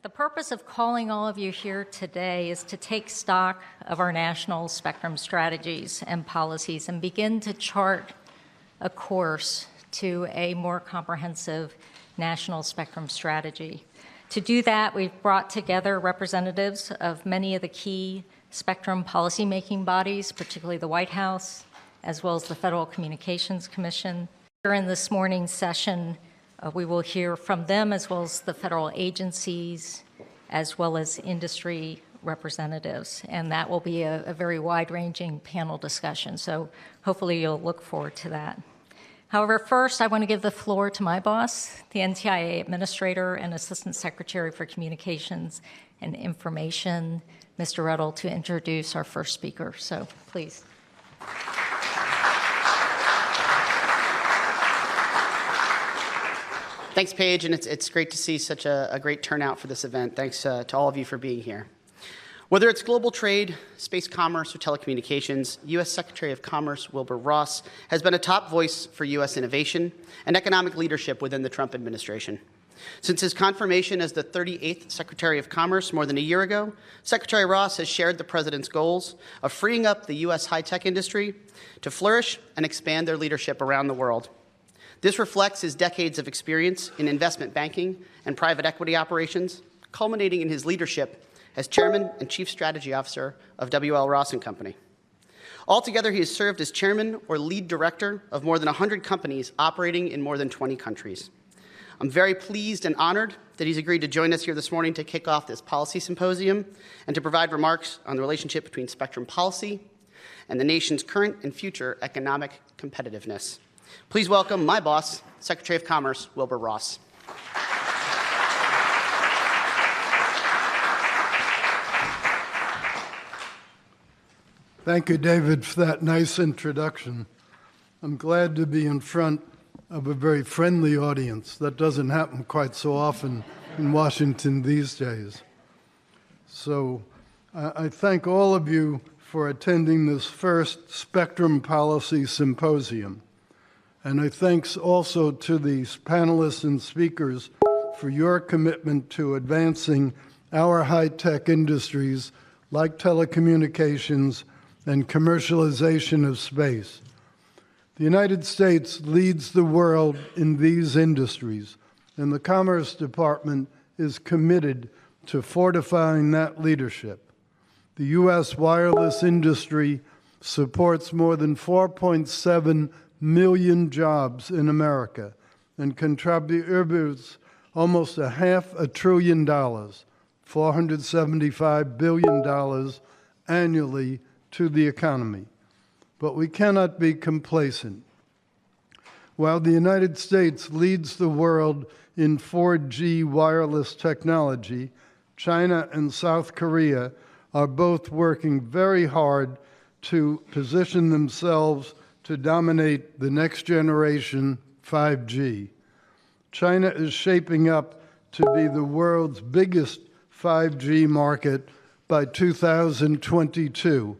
The purpose of calling all of you here today is to take stock of our national spectrum strategies and policies and begin to chart a course to a more comprehensive national spectrum strategy. To do that, we've brought together representatives of many of the key spectrum policymaking bodies, particularly the White House, as well as the Federal Communications Commission. During this morning's session, we will hear from them as well as the federal agencies, as well as industry representatives. And that will be a very wide-ranging panel discussion. So hopefully you'll look forward to that. However, first, I want to give the floor to my boss, the NTIA Administrator and Assistant Secretary for Communications and Information, Mr. Redl, to introduce our first speaker. So please. Thanks, Paige, and it's great to see such a great turnout for this event. Thanks to all of you for being here. Whether it's global trade, space commerce, or telecommunications, U.S. Secretary of Commerce Wilbur Ross has been a top voice for U.S. innovation and economic leadership within the Trump administration. Since his confirmation as the 38th Secretary of Commerce more than a year ago, Secretary Ross has shared the President's goals of freeing up the U.S. high-tech industry to flourish and expand their leadership around the world. This reflects his decades of experience in investment banking and private equity operations, culminating in his leadership as Chairman and Chief Strategy Officer of W.L. Ross & Company. Altogether, he has served as Chairman or Lead Director of more than 100 companies operating in more than 20 countries. I'm very pleased and honored that he's agreed to join us here this morning to kick off this policy symposium and to provide remarks on the relationship between spectrum policy and the nation's current and future economic competitiveness. Please welcome my boss, Secretary of Commerce, Wilbur Ross. Thank you, David, for that nice introduction. I'm glad to be in front of a very friendly audience. That doesn't happen quite so often in Washington these days. So I thank all of you for attending this first Spectrum Policy Symposium. And I thanks also to these panelists and speakers for your commitment to advancing our high-tech industries like telecommunications and commercialization of space. The United States leads the world in these industries, and the Commerce Department is committed to fortifying that leadership. The U.S. wireless industry supports more than 4.7 million jobs in America and contributes almost $500 billion, $475 billion annually to the economy. But we cannot be complacent. While the United States leads the world in 4G wireless technology, China and South Korea are both working very hard to position themselves to dominate the next generation 5G. China is shaping up to be the world's biggest 5G market by 2022,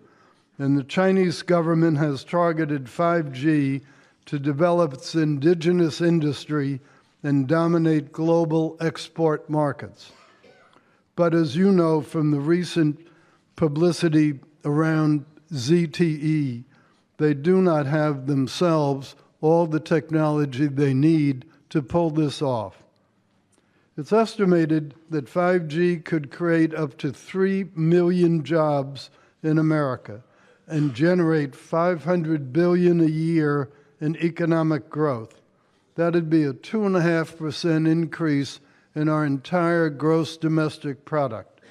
and the Chinese government has targeted 5G to develop its indigenous industry and dominate global export markets. But as you know from the recent publicity around ZTE, they do not have themselves all the technology they need to pull this off. It's estimated that 5G could create up to 3 million jobs in America and generate $500 billion a year in economic growth. That'd be a 2.5% increase in our entire gross domestic product.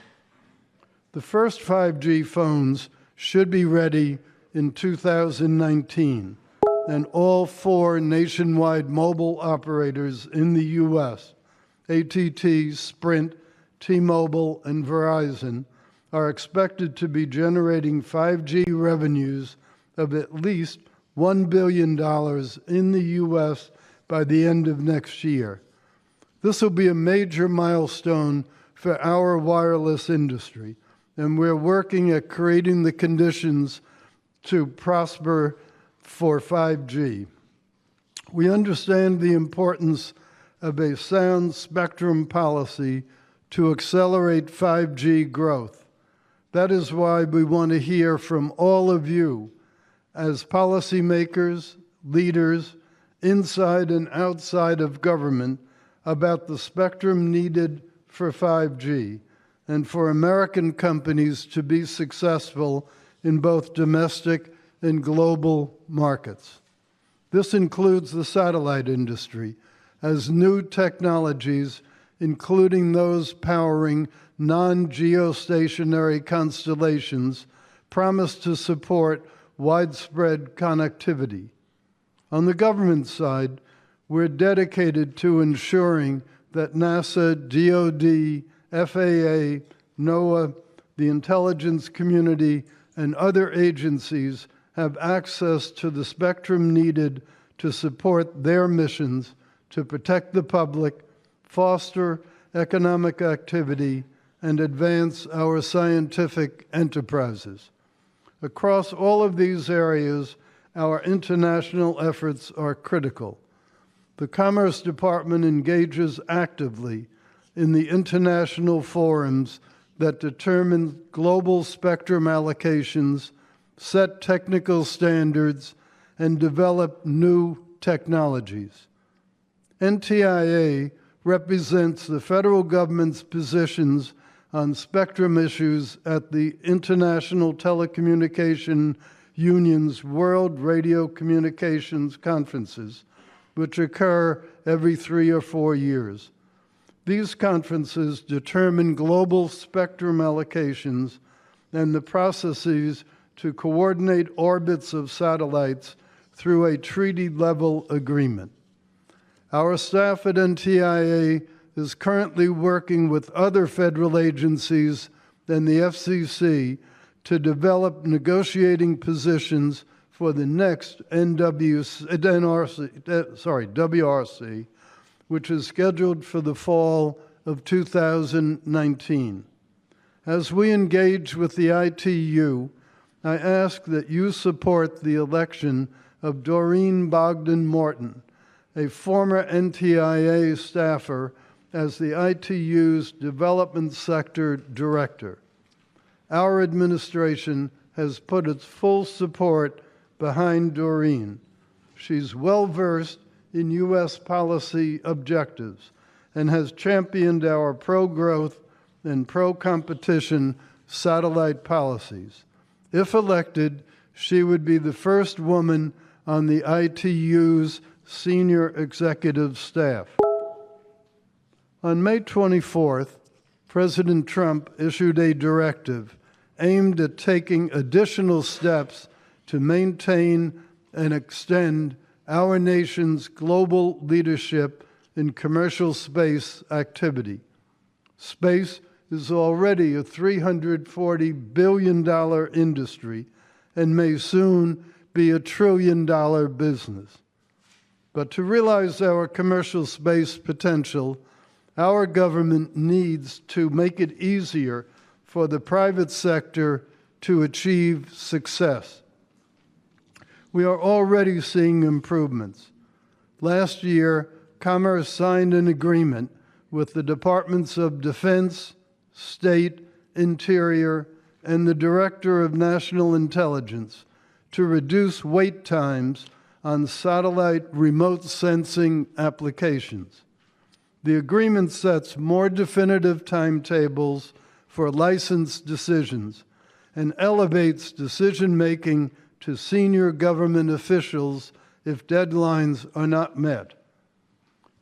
The first 5G phones should be ready in 2019, and all 4 nationwide mobile operators in the U.S., AT&T, Sprint, T-Mobile, and Verizon, are expected to be generating 5G revenues of at least $1 billion in the U.S. by the end of next year. This will be a major milestone for our wireless industry, and we're working at creating the conditions to prosper for 5G. We understand the importance of a sound spectrum policy to accelerate 5G growth. That is why we want to hear from all of you as policymakers, leaders, inside and outside of government, about the spectrum needed for 5G and for American companies to be successful in both domestic and global markets. This includes the satellite industry, as new technologies, including those powering non-geostationary constellations, promise to support widespread connectivity. On the government side, we're dedicated to ensuring that NASA, DoD, FAA, NOAA, the intelligence community, and other agencies have access to the spectrum needed to support their missions to protect the public, foster economic activity, and advance our scientific enterprises. Across all of these areas, our international efforts are critical. The Commerce Department engages actively in the international forums that determine global spectrum allocations, set technical standards, and develop new technologies. NTIA represents the federal government's positions on spectrum issues at the International Telecommunication Union's World Radio Communications Conferences, which occur every 3 or 4 years. These conferences determine global spectrum allocations and the processes to coordinate orbits of satellites through a treaty-level agreement. Our staff at NTIA is currently working with other federal agencies and the FCC to develop negotiating positions for the next WRC, which is scheduled for the fall of 2019. As we engage with the ITU, I ask that you support the election of Doreen Bogdan-Morton, a former NTIA staffer, as the ITU's Development Sector Director. Our administration has put its full support behind Doreen. She's well-versed in U.S. policy objectives and has championed our pro-growth and pro-competition satellite policies. If elected, she would be the first woman on the ITU's senior executive staff. On May 24th, President Trump issued a directive aimed at taking additional steps to maintain and extend our nation's global leadership in commercial space activity. Space is already a $340 billion industry and may soon be a $1 trillion business. But to realize our commercial space potential, our government needs to make it easier for the private sector to achieve success. We are already seeing improvements. Last year, Commerce signed an agreement with the Departments of Defense, State, Interior, and the Director of National Intelligence to reduce wait times on satellite remote sensing applications. The agreement sets more definitive timetables for license decisions and elevates decision-making to senior government officials if deadlines are not met.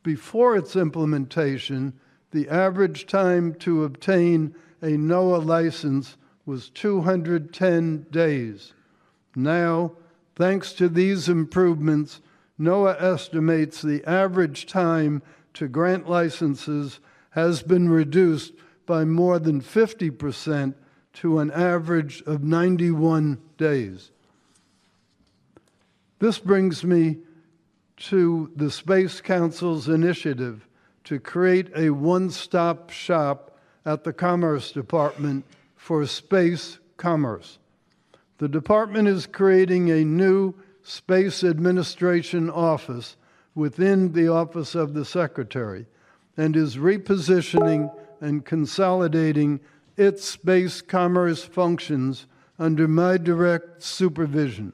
Before its implementation, the average time to obtain a NOAA license was 210 days. Now, thanks to these improvements, NOAA estimates the average time to grant licenses has been reduced by more than 50% to an average of 91 days. This brings me to the Space Council's initiative to create a one-stop shop at the Commerce Department for space commerce. The department is creating a new Space Administration Office within the Office of the Secretary and is repositioning and consolidating its space commerce functions under my direct supervision.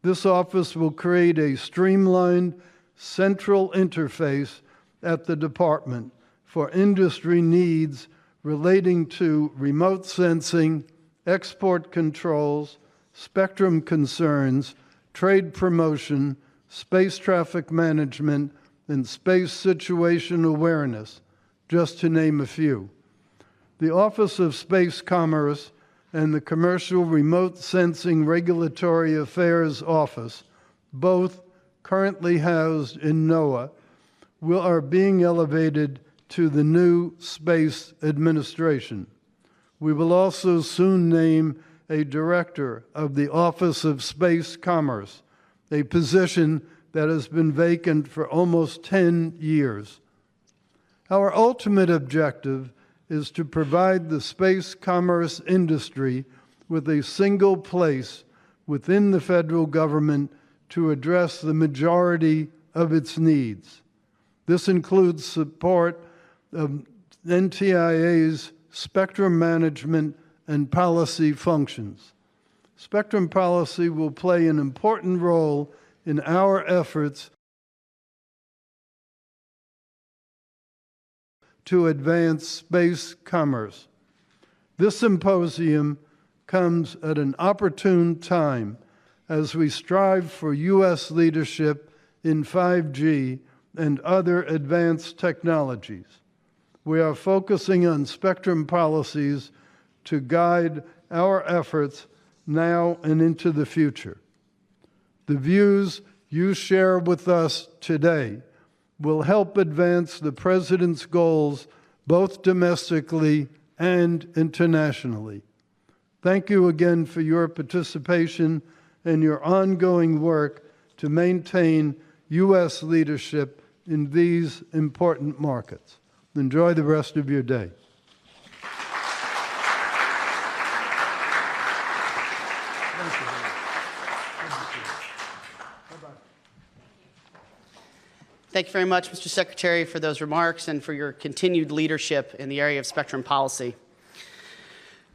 This office will create a streamlined central interface at the department for industry needs relating to remote sensing, export controls, spectrum concerns, trade promotion, space traffic management, and space situation awareness, just to name a few. The Office of Space Commerce and the Commercial Remote Sensing Regulatory Affairs Office, both currently housed in NOAA, are being elevated to the new Space Administration. We will also soon name a director of the Office of Space Commerce, a position that has been vacant for almost 10 years. Our ultimate objective is to provide the space commerce industry with a single place within the federal government to address the majority of its needs. This includes support of NTIA's spectrum management and policy functions. Spectrum policy will play an important role in our efforts to advance space commerce. This symposium comes at an opportune time as we strive for U.S. leadership in 5G and other advanced technologies. We are focusing on spectrum policies to guide our efforts now and into the future. The views you share with us today will help advance the President's goals both domestically and internationally. Thank you again for your participation and your ongoing work to maintain U.S. leadership in these important markets. Enjoy the rest of your day. Thank you very much, Mr. Secretary, for those remarks and for your continued leadership in the area of spectrum policy.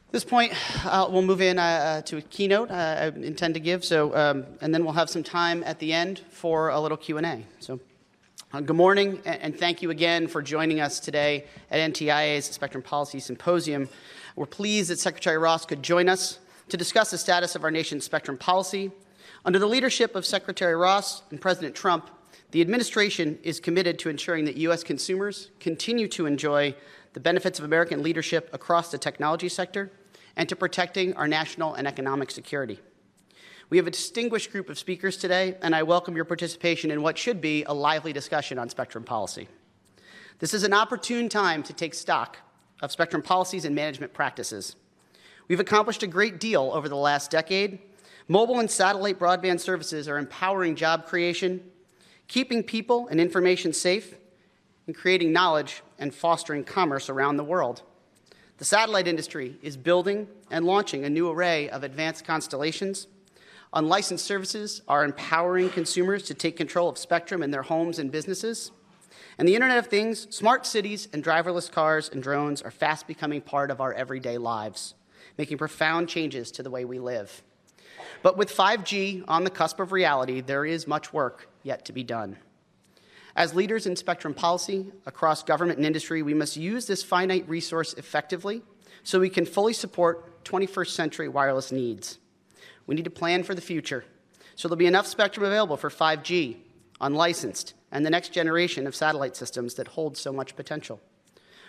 At this point, we'll move in to a keynote I intend to give, and then we'll have some time at the end for a little Q&A. So, good morning, and thank you again for joining us today at NTIA's Spectrum Policy Symposium. We're pleased that Secretary Ross could join us to discuss the status of our nation's spectrum policy. Under the leadership of Secretary Ross and President Trump, the administration is committed to ensuring that U.S. consumers continue to enjoy the benefits of American leadership across the technology sector and to protecting our national and economic security. We have a distinguished group of speakers today, and I welcome your participation in what should be a lively discussion on spectrum policy. This is an opportune time to take stock of spectrum policies and management practices. We've accomplished a great deal over the last decade. Mobile and satellite broadband services are empowering job creation, keeping people and information safe, and creating knowledge and fostering commerce around the world. The satellite industry is building and launching a new array of advanced constellations. Unlicensed services are empowering consumers to take control of spectrum in their homes and businesses. And the Internet of Things, smart cities, and driverless cars and drones are fast becoming part of our everyday lives, making profound changes to the way we live. But with 5G on the cusp of reality, there is much work yet to be done. As leaders in spectrum policy across government and industry, we must use this finite resource effectively so we can fully support 21st century wireless needs. We need to plan for the future, so there'll be enough spectrum available for 5G, unlicensed, and the next generation of satellite systems that hold so much potential.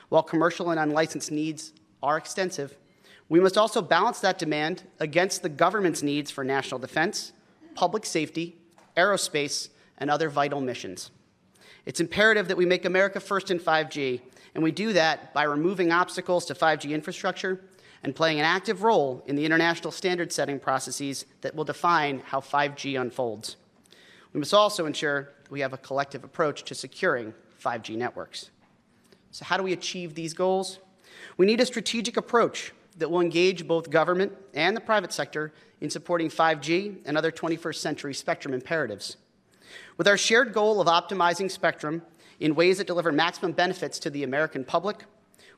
While commercial and unlicensed needs are extensive, we must also balance that demand against the government's needs for national defense, public safety, aerospace, and other vital missions. It's imperative that we make America first in 5G, and we do that by removing obstacles to 5G infrastructure and playing an active role in the international standard-setting processes that will define how 5G unfolds. We must also ensure that we have a collective approach to securing 5G networks. So how do we achieve these goals? We need a strategic approach that will engage both government and the private sector in supporting 5G and other 21st century spectrum imperatives. With our shared goal of optimizing spectrum in ways that deliver maximum benefits to the American public,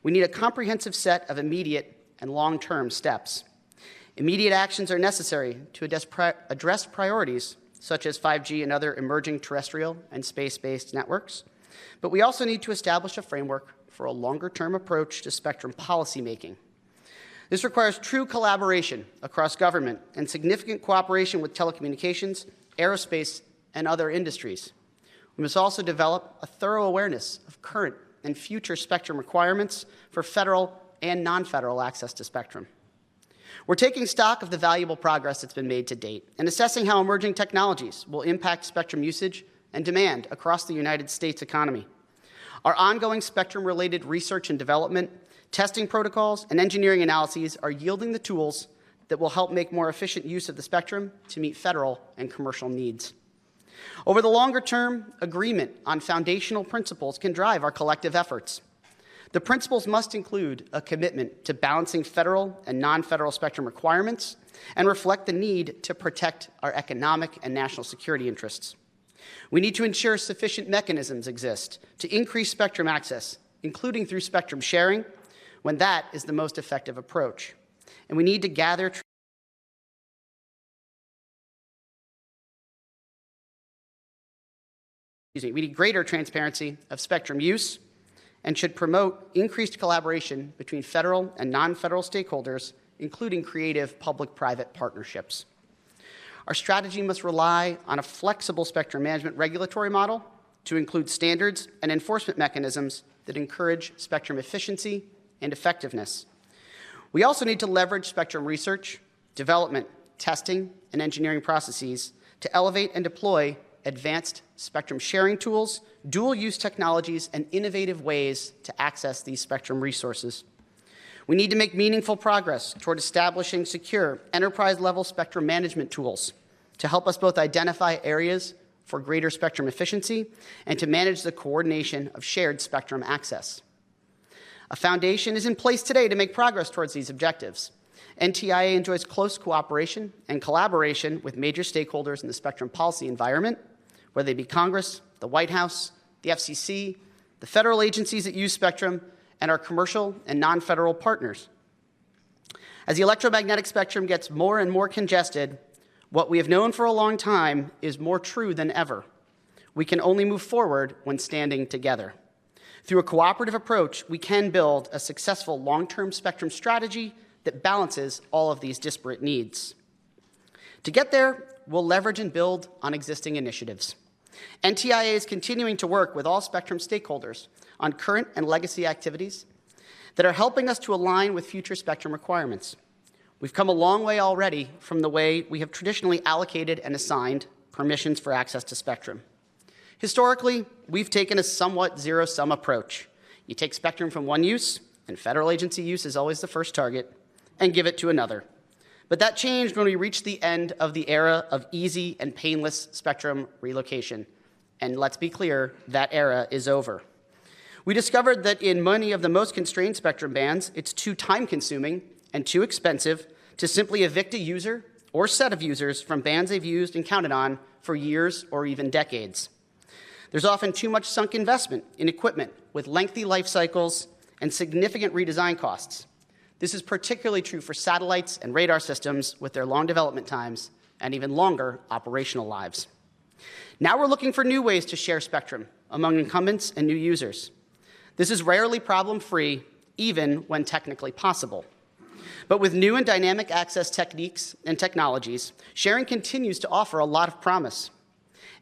We need a comprehensive set of immediate and long-term steps. Immediate actions are necessary to address priorities such as 5G and other emerging terrestrial and space-based networks, but we also need to establish a framework for a longer-term approach to spectrum policymaking. This requires true collaboration across government and significant cooperation with telecommunications, aerospace, and other industries. We must also develop a thorough awareness of current and future spectrum requirements for federal and non-federal access to spectrum. We're taking stock of the valuable progress that's been made to date and assessing how emerging technologies will impact spectrum usage and demand across the United States economy. Our ongoing spectrum-related research and development, testing protocols, and engineering analyses are yielding the tools that will help make more efficient use of the spectrum to meet federal and commercial needs. Over the longer term, agreement on foundational principles can drive our collective efforts. The principles must include a commitment to balancing federal and non-federal spectrum requirements and reflect the need to protect our economic and national security interests. We need to ensure sufficient mechanisms exist to increase spectrum access, including through spectrum sharing, when that is the most effective approach. And we need to gather we need greater transparency of spectrum use and should promote increased collaboration between federal and non-federal stakeholders, including creative public-private partnerships. Our strategy must rely on a flexible spectrum management regulatory model to include standards and enforcement mechanisms that encourage spectrum efficiency and effectiveness. We also need to leverage spectrum research, development, testing, and engineering processes to elevate and deploy advanced spectrum sharing tools, dual-use technologies, and innovative ways to access these spectrum resources. We need to make meaningful progress toward establishing secure, enterprise-level spectrum management tools to help us both identify areas for greater spectrum efficiency and to manage the coordination of shared spectrum access. A foundation is in place today to make progress towards these objectives. NTIA enjoys close cooperation and collaboration with major stakeholders in the spectrum policy environment, whether they be Congress, the White House, the FCC, the federal agencies that use spectrum, and our commercial and non-federal partners. As the electromagnetic spectrum gets more and more congested, what we have known for a long time is more true than ever. We can only move forward when standing together. Through a cooperative approach, we can build a successful long-term spectrum strategy that balances all of these disparate needs. To get there, we'll leverage and build on existing initiatives. NTIA is continuing to work with all spectrum stakeholders on current and legacy activities that are helping us to align with future spectrum requirements. We've come a long way already from the way we have traditionally allocated and assigned permissions for access to spectrum. Historically, we've taken a somewhat zero-sum approach. You take spectrum from one use, and federal agency use is always the first target, and give it to another. But that changed when we reached the end of the era of easy and painless spectrum relocation. And let's be clear, that era is over. We discovered that in many of the most constrained spectrum bands, it's too time-consuming and too expensive to simply evict a user or set of users from bands they've used and counted on for years or even decades. There's often too much sunk investment in equipment with lengthy life cycles and significant redesign costs. This is particularly true for satellites and radar systems with their long development times and even longer operational lives. Now we're looking for new ways to share spectrum among incumbents and new users. This is rarely problem-free, even when technically possible. But with new and dynamic access techniques and technologies, sharing continues to offer a lot of promise.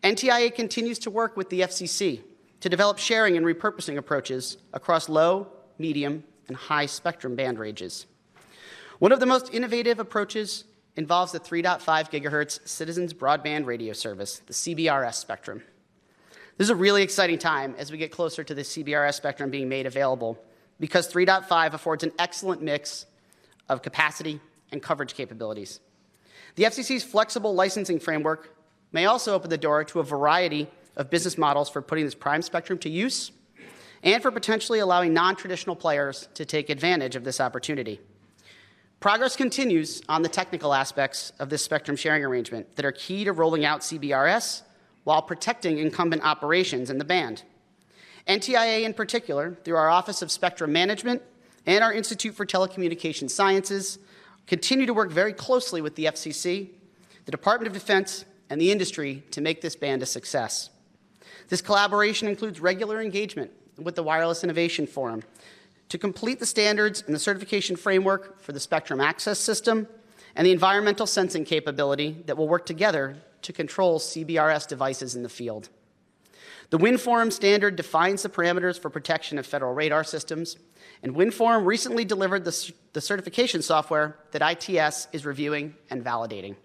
NTIA continues to work with the FCC to develop sharing and repurposing approaches across low, medium, and high spectrum band ranges. One of the most innovative approaches involves the 3.5 gigahertz Citizens Broadband Radio Service, the CBRS spectrum. This is a really exciting time as we get closer to the CBRS spectrum being made available because 3.5 affords an excellent mix of capacity and coverage capabilities. The FCC's flexible licensing framework may also open the door to a variety of business models for putting this prime spectrum to use and for potentially allowing non-traditional players to take advantage of this opportunity. Progress continues on the technical aspects of this spectrum sharing arrangement that are key to rolling out CBRS while protecting incumbent operations in the band. NTIA in particular, through our Office of Spectrum Management and our Institute for Telecommunications Sciences, continue to work very closely with the FCC, the Department of Defense, and the industry to make this band a success. This collaboration includes regular engagement with the Wireless Innovation Forum to complete the standards and the certification framework for the Spectrum Access System and the environmental sensing capability that will work together to control CBRS devices in the field. The WinForum standard defines the parameters for protection of federal radar systems, and WinForum recently delivered the certification software that ITS is reviewing and validating.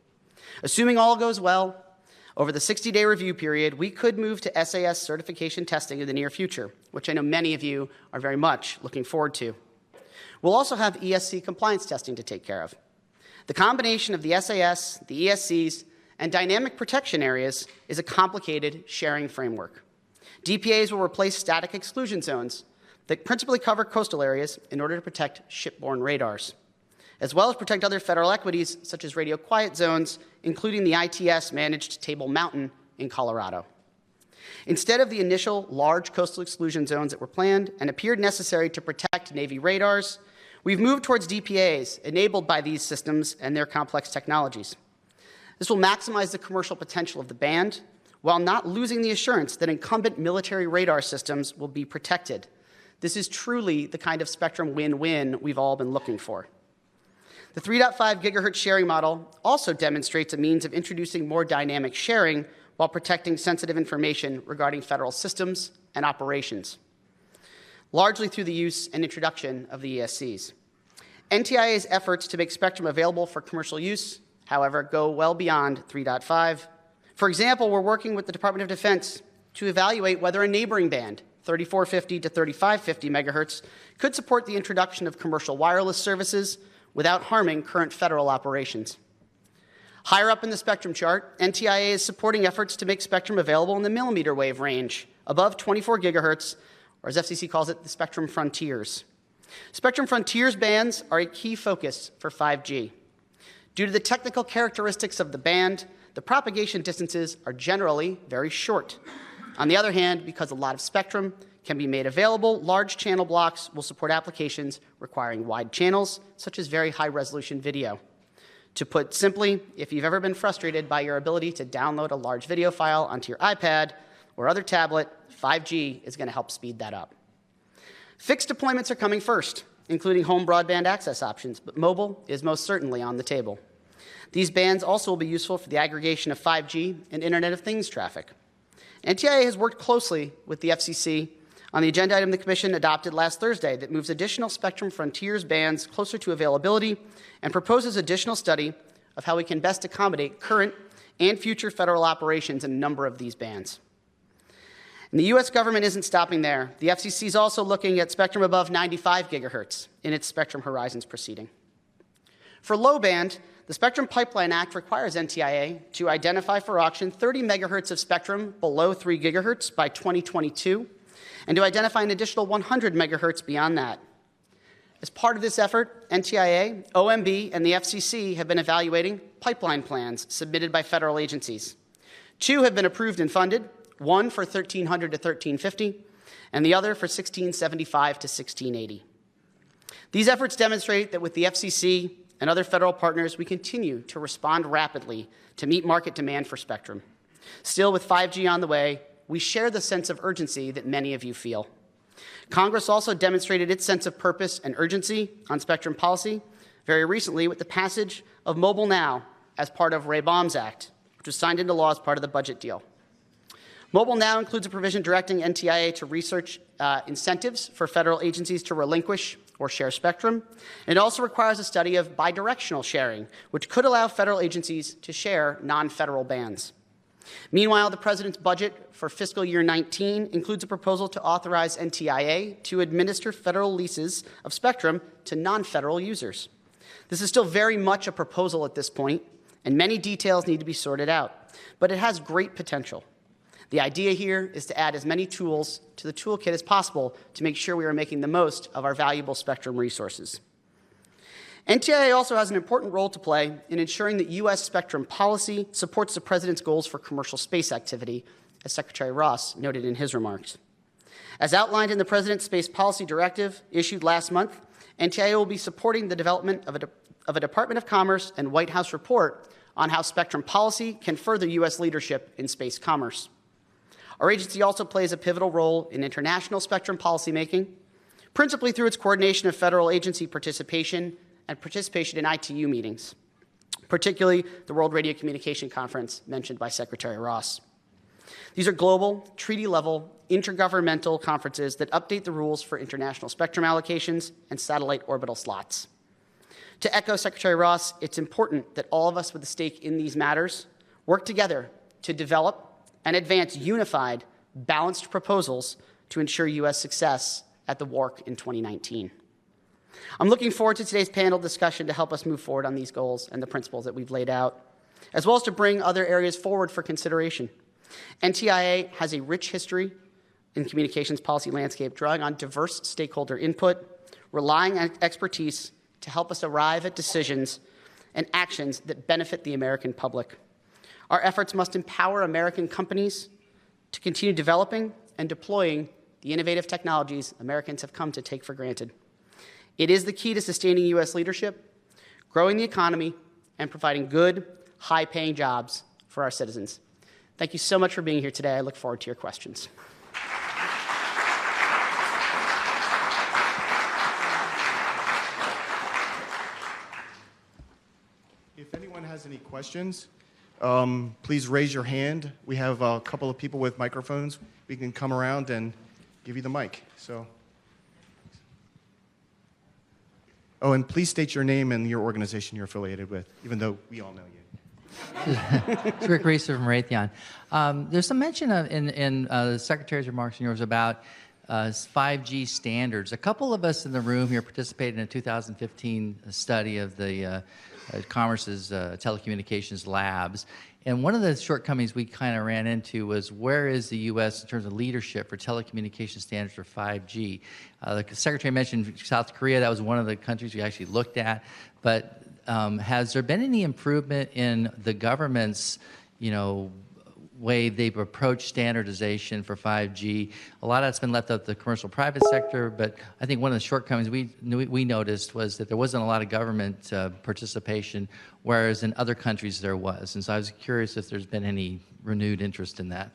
Assuming all goes well, over the 60-day review period, we could move to SAS certification testing in the near future, which I know many of you are very much looking forward to. We'll also have ESC compliance testing to take care of. The combination of the SAS, the ESCs, and dynamic protection areas is a complicated sharing framework. DPAs will replace static exclusion zones that principally cover coastal areas in order to protect shipborne radars, as well as protect other federal equities such as radio quiet zones, including the ITS-managed Table Mountain in Colorado. Instead of the initial large coastal exclusion zones that were planned and appeared necessary to protect Navy radars, we've moved towards DPAs enabled by these systems and their complex technologies. This will maximize the commercial potential of the band while not losing the assurance that incumbent military radar systems will be protected. This is truly the kind of spectrum win-win we've all been looking for. The 3.5 gigahertz sharing model also demonstrates a means of introducing more dynamic sharing while protecting sensitive information regarding federal systems and operations, largely through the use and introduction of the ESCs. NTIA's efforts to make spectrum available for commercial use, however, go well beyond 3.5. For example, we're working with the Department of Defense to evaluate whether a neighboring band, 3450 to 3550 megahertz, could support the introduction of commercial wireless services without harming current federal operations. Higher up in the spectrum chart, NTIA is supporting efforts to make spectrum available in the millimeter wave range, above 24 gigahertz, or as FCC calls it, the spectrum frontiers. Spectrum frontiers bands are a key focus for 5G. Due to the technical characteristics of the band, the propagation distances are generally very short. On the other hand, because a lot of spectrum can be made available, large channel blocks will support applications requiring wide channels, such as very high-resolution video. To put simply, if you've ever been frustrated by your ability to download a large video file onto your iPad or other tablet, 5G is going to help speed that up. Fixed deployments are coming first, including home broadband access options, but mobile is most certainly on the table. These bands also will be useful for the aggregation of 5G and Internet of Things traffic. NTIA has worked closely with the FCC on the agenda item the Commission adopted last Thursday that moves additional Spectrum Frontiers bands closer to availability and proposes additional study of how we can best accommodate current and future federal operations in a number of these bands. And the U.S. government isn't stopping there. The FCC is also looking at spectrum above 95 gigahertz in its Spectrum Horizons proceeding. For low band, the Spectrum Pipeline Act requires NTIA to identify for auction 30 megahertz of spectrum below 3 gigahertz by 2022, and to identify an additional 100 megahertz beyond that. As part of this effort, NTIA, OMB, and the FCC have been evaluating pipeline plans submitted by federal agencies. 2 have been approved and funded, one for 1300 to 1350, and the other for 1675 to 1680. These efforts demonstrate that with the FCC and other federal partners, we continue to respond rapidly to meet market demand for spectrum. Still, with 5G on the way, we share the sense of urgency that many of you feel. Congress also demonstrated its sense of purpose and urgency on spectrum policy very recently with the passage of Mobile Now as part of Ray Baum's Act, which was signed into law as part of the budget deal. Mobile Now includes a provision directing NTIA to research incentives for federal agencies to relinquish or share spectrum. And it also requires a study of bidirectional sharing, which could allow federal agencies to share non-federal bands. Meanwhile, the President's budget for fiscal year 19 includes a proposal to authorize NTIA to administer federal leases of spectrum to non-federal users. This is still very much a proposal at this point, and many details need to be sorted out, but it has great potential. The idea here is to add as many tools to the toolkit as possible to make sure we are making the most of our valuable spectrum resources. NTIA also has an important role to play in ensuring that U.S. spectrum policy supports the President's goals for commercial space activity, as Secretary Ross noted in his remarks. As outlined in the President's Space Policy Directive issued last month, NTIA will be supporting the development of a Department of Commerce and White House report on how spectrum policy can further U.S. leadership in space commerce. Our agency also plays a pivotal role in international spectrum policymaking, principally through its coordination of federal agency participation and participation in ITU meetings, particularly the World Radio Communication Conference mentioned by Secretary Ross. These are global, treaty-level, intergovernmental conferences that update the rules for international spectrum allocations and satellite orbital slots. To echo Secretary Ross, it's important that all of us with a stake in these matters work together to develop and advance unified, balanced proposals to ensure U.S. success at the WARC in 2019. I'm looking forward to today's panel discussion to help us move forward on these goals and the principles that we've laid out, as well as to bring other areas forward for consideration. NTIA has a rich history in communications policy landscape, drawing on diverse stakeholder input, relying on expertise to help us arrive at decisions and actions that benefit the American public. Our efforts must empower American companies to continue developing and deploying the innovative technologies Americans have come to take for granted. It is the key to sustaining U.S. leadership, growing the economy, and providing good, high-paying jobs for our citizens. Thank you so much for being here today. I look forward to your questions. If anyone has any questions, please raise your hand. We have a couple of people with microphones. We can come around and give you the mic. Oh, and please state your name and your organization you're affiliated with, even though we all know you. It's Rick Reeser from Raytheon. There's some mention in the Secretary's remarks and yours about 5G standards. A couple of us in the room here participated in a 2015 study of the Commerce's telecommunications labs. And one of the shortcomings we kind of ran into was where is the U.S. in terms of leadership for telecommunication standards for 5G? The Secretary mentioned South Korea. That was one of the countries we actually looked at. But has there been any improvement in the government's, way they've approached standardization for 5G? A lot of that's been left up to the commercial private sector, but I think one of the shortcomings we noticed was that there wasn't a lot of government participation, whereas in other countries there was. And so I was curious if there's been any renewed interest in that.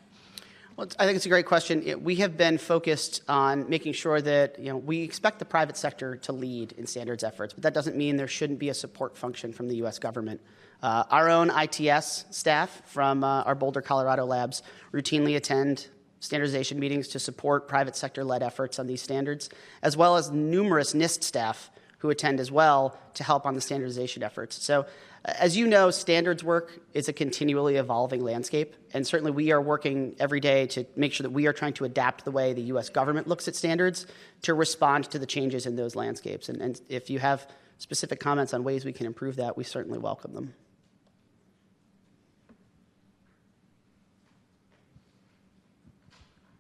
Well, I think it's a great question. We have been focused on making sure that we expect the private sector to lead in standards efforts, but that doesn't mean there shouldn't be a support function from the U.S. government. Our own ITS staff from our Boulder, Colorado labs routinely attend standardization meetings to support private sector-led efforts on these standards, as well as numerous NIST staff who attend as well to help on the standardization efforts. So, as you know, standards work is a continually evolving landscape, and certainly we are working every day to make sure that we are trying to adapt the way the U.S. government looks at standards to respond to the changes in those landscapes. And if you have specific comments on ways we can improve that, we certainly welcome them.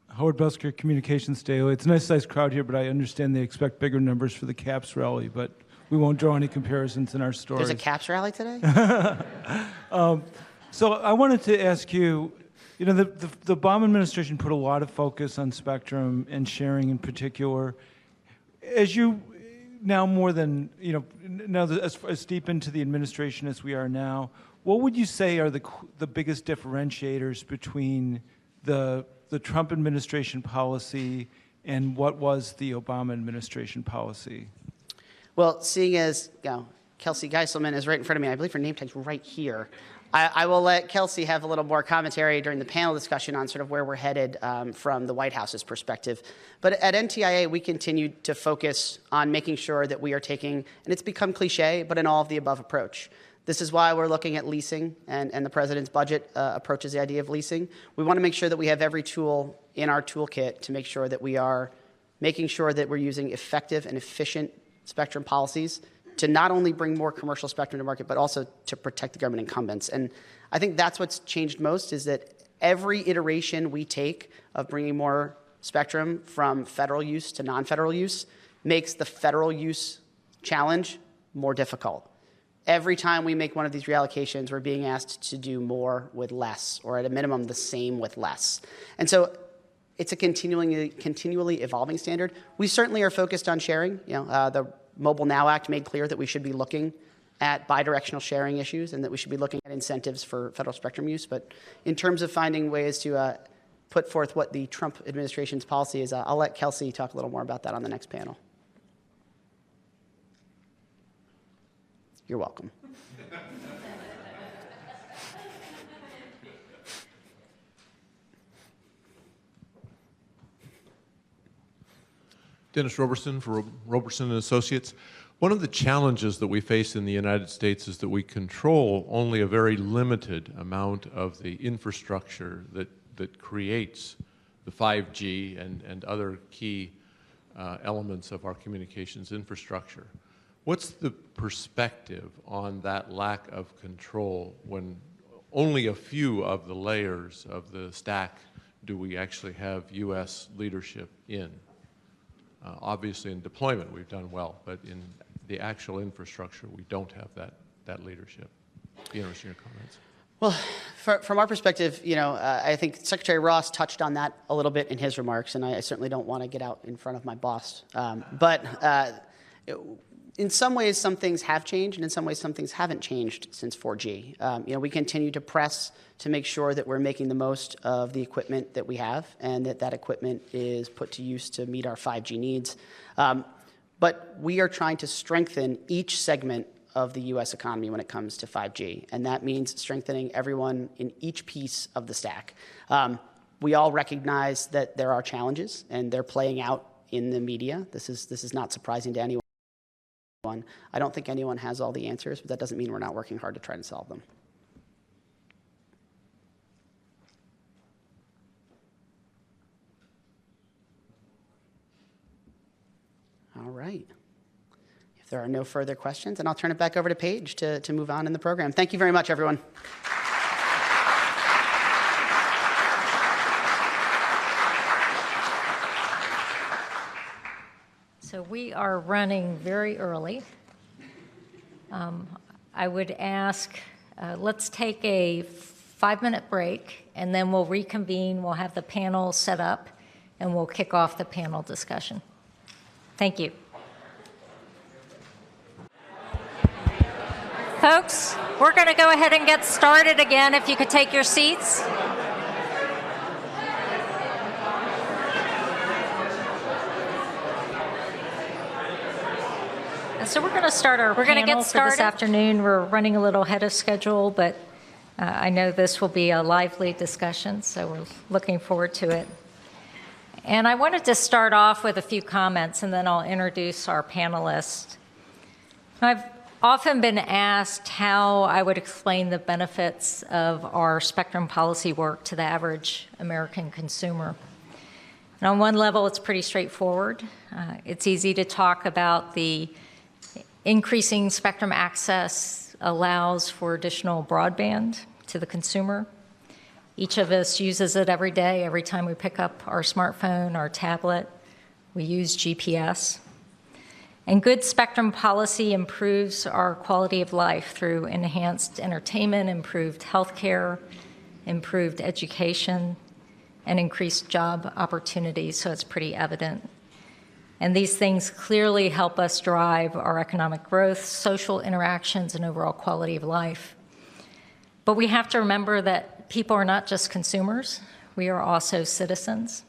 Howard Busker, Communications Daily. It's a nice-sized crowd here, but I understand they expect bigger numbers for the CAPS rally, but we won't draw any comparisons in our stories. There's a CAPS rally today? So I wanted to ask you, the Obama administration put a lot of focus on spectrum and sharing in particular. As you now more than, now as deep into the administration as we are now, what would you say are the biggest differentiators between the Trump administration policy and what was the Obama administration policy? Well, seeing as Kelsey Guyselman is right in front of me, I believe her name tag's right here, I will let Kelsey have a little more commentary during the panel discussion on sort of where we're headed from the White House's perspective. But at NTIA, we continue to focus on making sure that we are taking, and it's become cliche, but an all-of-the-above approach. This is why we're looking at leasing, and the President's budget approaches the idea of leasing. We want to make sure that we have every tool in our toolkit to make sure that we are making sure that we're using effective and efficient spectrum policies to not only bring more commercial spectrum to market, but also to protect the government incumbents. And I think that's what's changed most, is that every iteration we take of bringing more spectrum from federal use to non-federal use makes the federal use challenge more difficult. Every time we make one of these reallocations, we're being asked to do more with less, or at a minimum, the same with less. And so it's a continually evolving standard. We certainly are focused on sharing. The Mobile Now Act made clear that we should be looking at bidirectional sharing issues and that we should be looking at incentives for federal spectrum use. But in terms of finding ways to put forth what the Trump administration's policy is, I'll let Kelsey talk a little more about that on the next panel. You're welcome. Dennis Roberson for Roberson & Associates. One of the challenges that we face in the United States is that we control only a very limited amount of the infrastructure that creates the 5G and other key elements of our communications infrastructure. What's the perspective on that lack of control when only a few of the layers of the stack do we actually have U.S. leadership in? Obviously in deployment we've done well, but in the actual infrastructure we don't have that leadership. Be interested in your comments. Well, from our perspective, I think Secretary Ross touched on that a little bit in his remarks, and I certainly don't want to get out in front of my boss. But in some ways, some things have changed, and in some ways, some things haven't changed since 4G. We continue to press to make sure that we're making the most of the equipment that we have, and that equipment is put to use to meet our 5G needs. But we are trying to strengthen each segment of the U.S. economy when it comes to 5G, and that means strengthening everyone in each piece of the stack. We all recognize that there are challenges, and they're playing out in the media. This is not surprising to anyone. I don't think anyone has all the answers, but that doesn't mean we're not working hard to try and solve them. All right. If there are no further questions, then I'll turn it back over to Paige to move on in the program. Thank you very much, everyone. So we are running very early. I would ask, let's take a 5-minute break, and then we'll reconvene. We'll have the panel set up, and we'll kick off the panel discussion. Thank you. Folks, we're going to go ahead and get started again. If you could take your seats. So we're going to start our panel for this afternoon. We're running a little ahead of schedule, but I know this will be a lively discussion, so we're looking forward to it. And I wanted to start off with a few comments, and then I'll introduce our panelists. I've often been asked how I would explain the benefits of our spectrum policy work to the average American consumer. And on one level, it's pretty straightforward. It's easy to talk about the increasing spectrum access allows for additional broadband to the consumer. Each of us uses it every day. Every time we pick up our smartphone, our tablet, we use GPS. And good spectrum policy improves our quality of life through enhanced entertainment, improved healthcare, improved education, and increased job opportunities, so it's pretty evident. And these things clearly help us drive our economic growth, social interactions, and overall quality of life. But we have to remember that people are not just consumers, we are also citizens.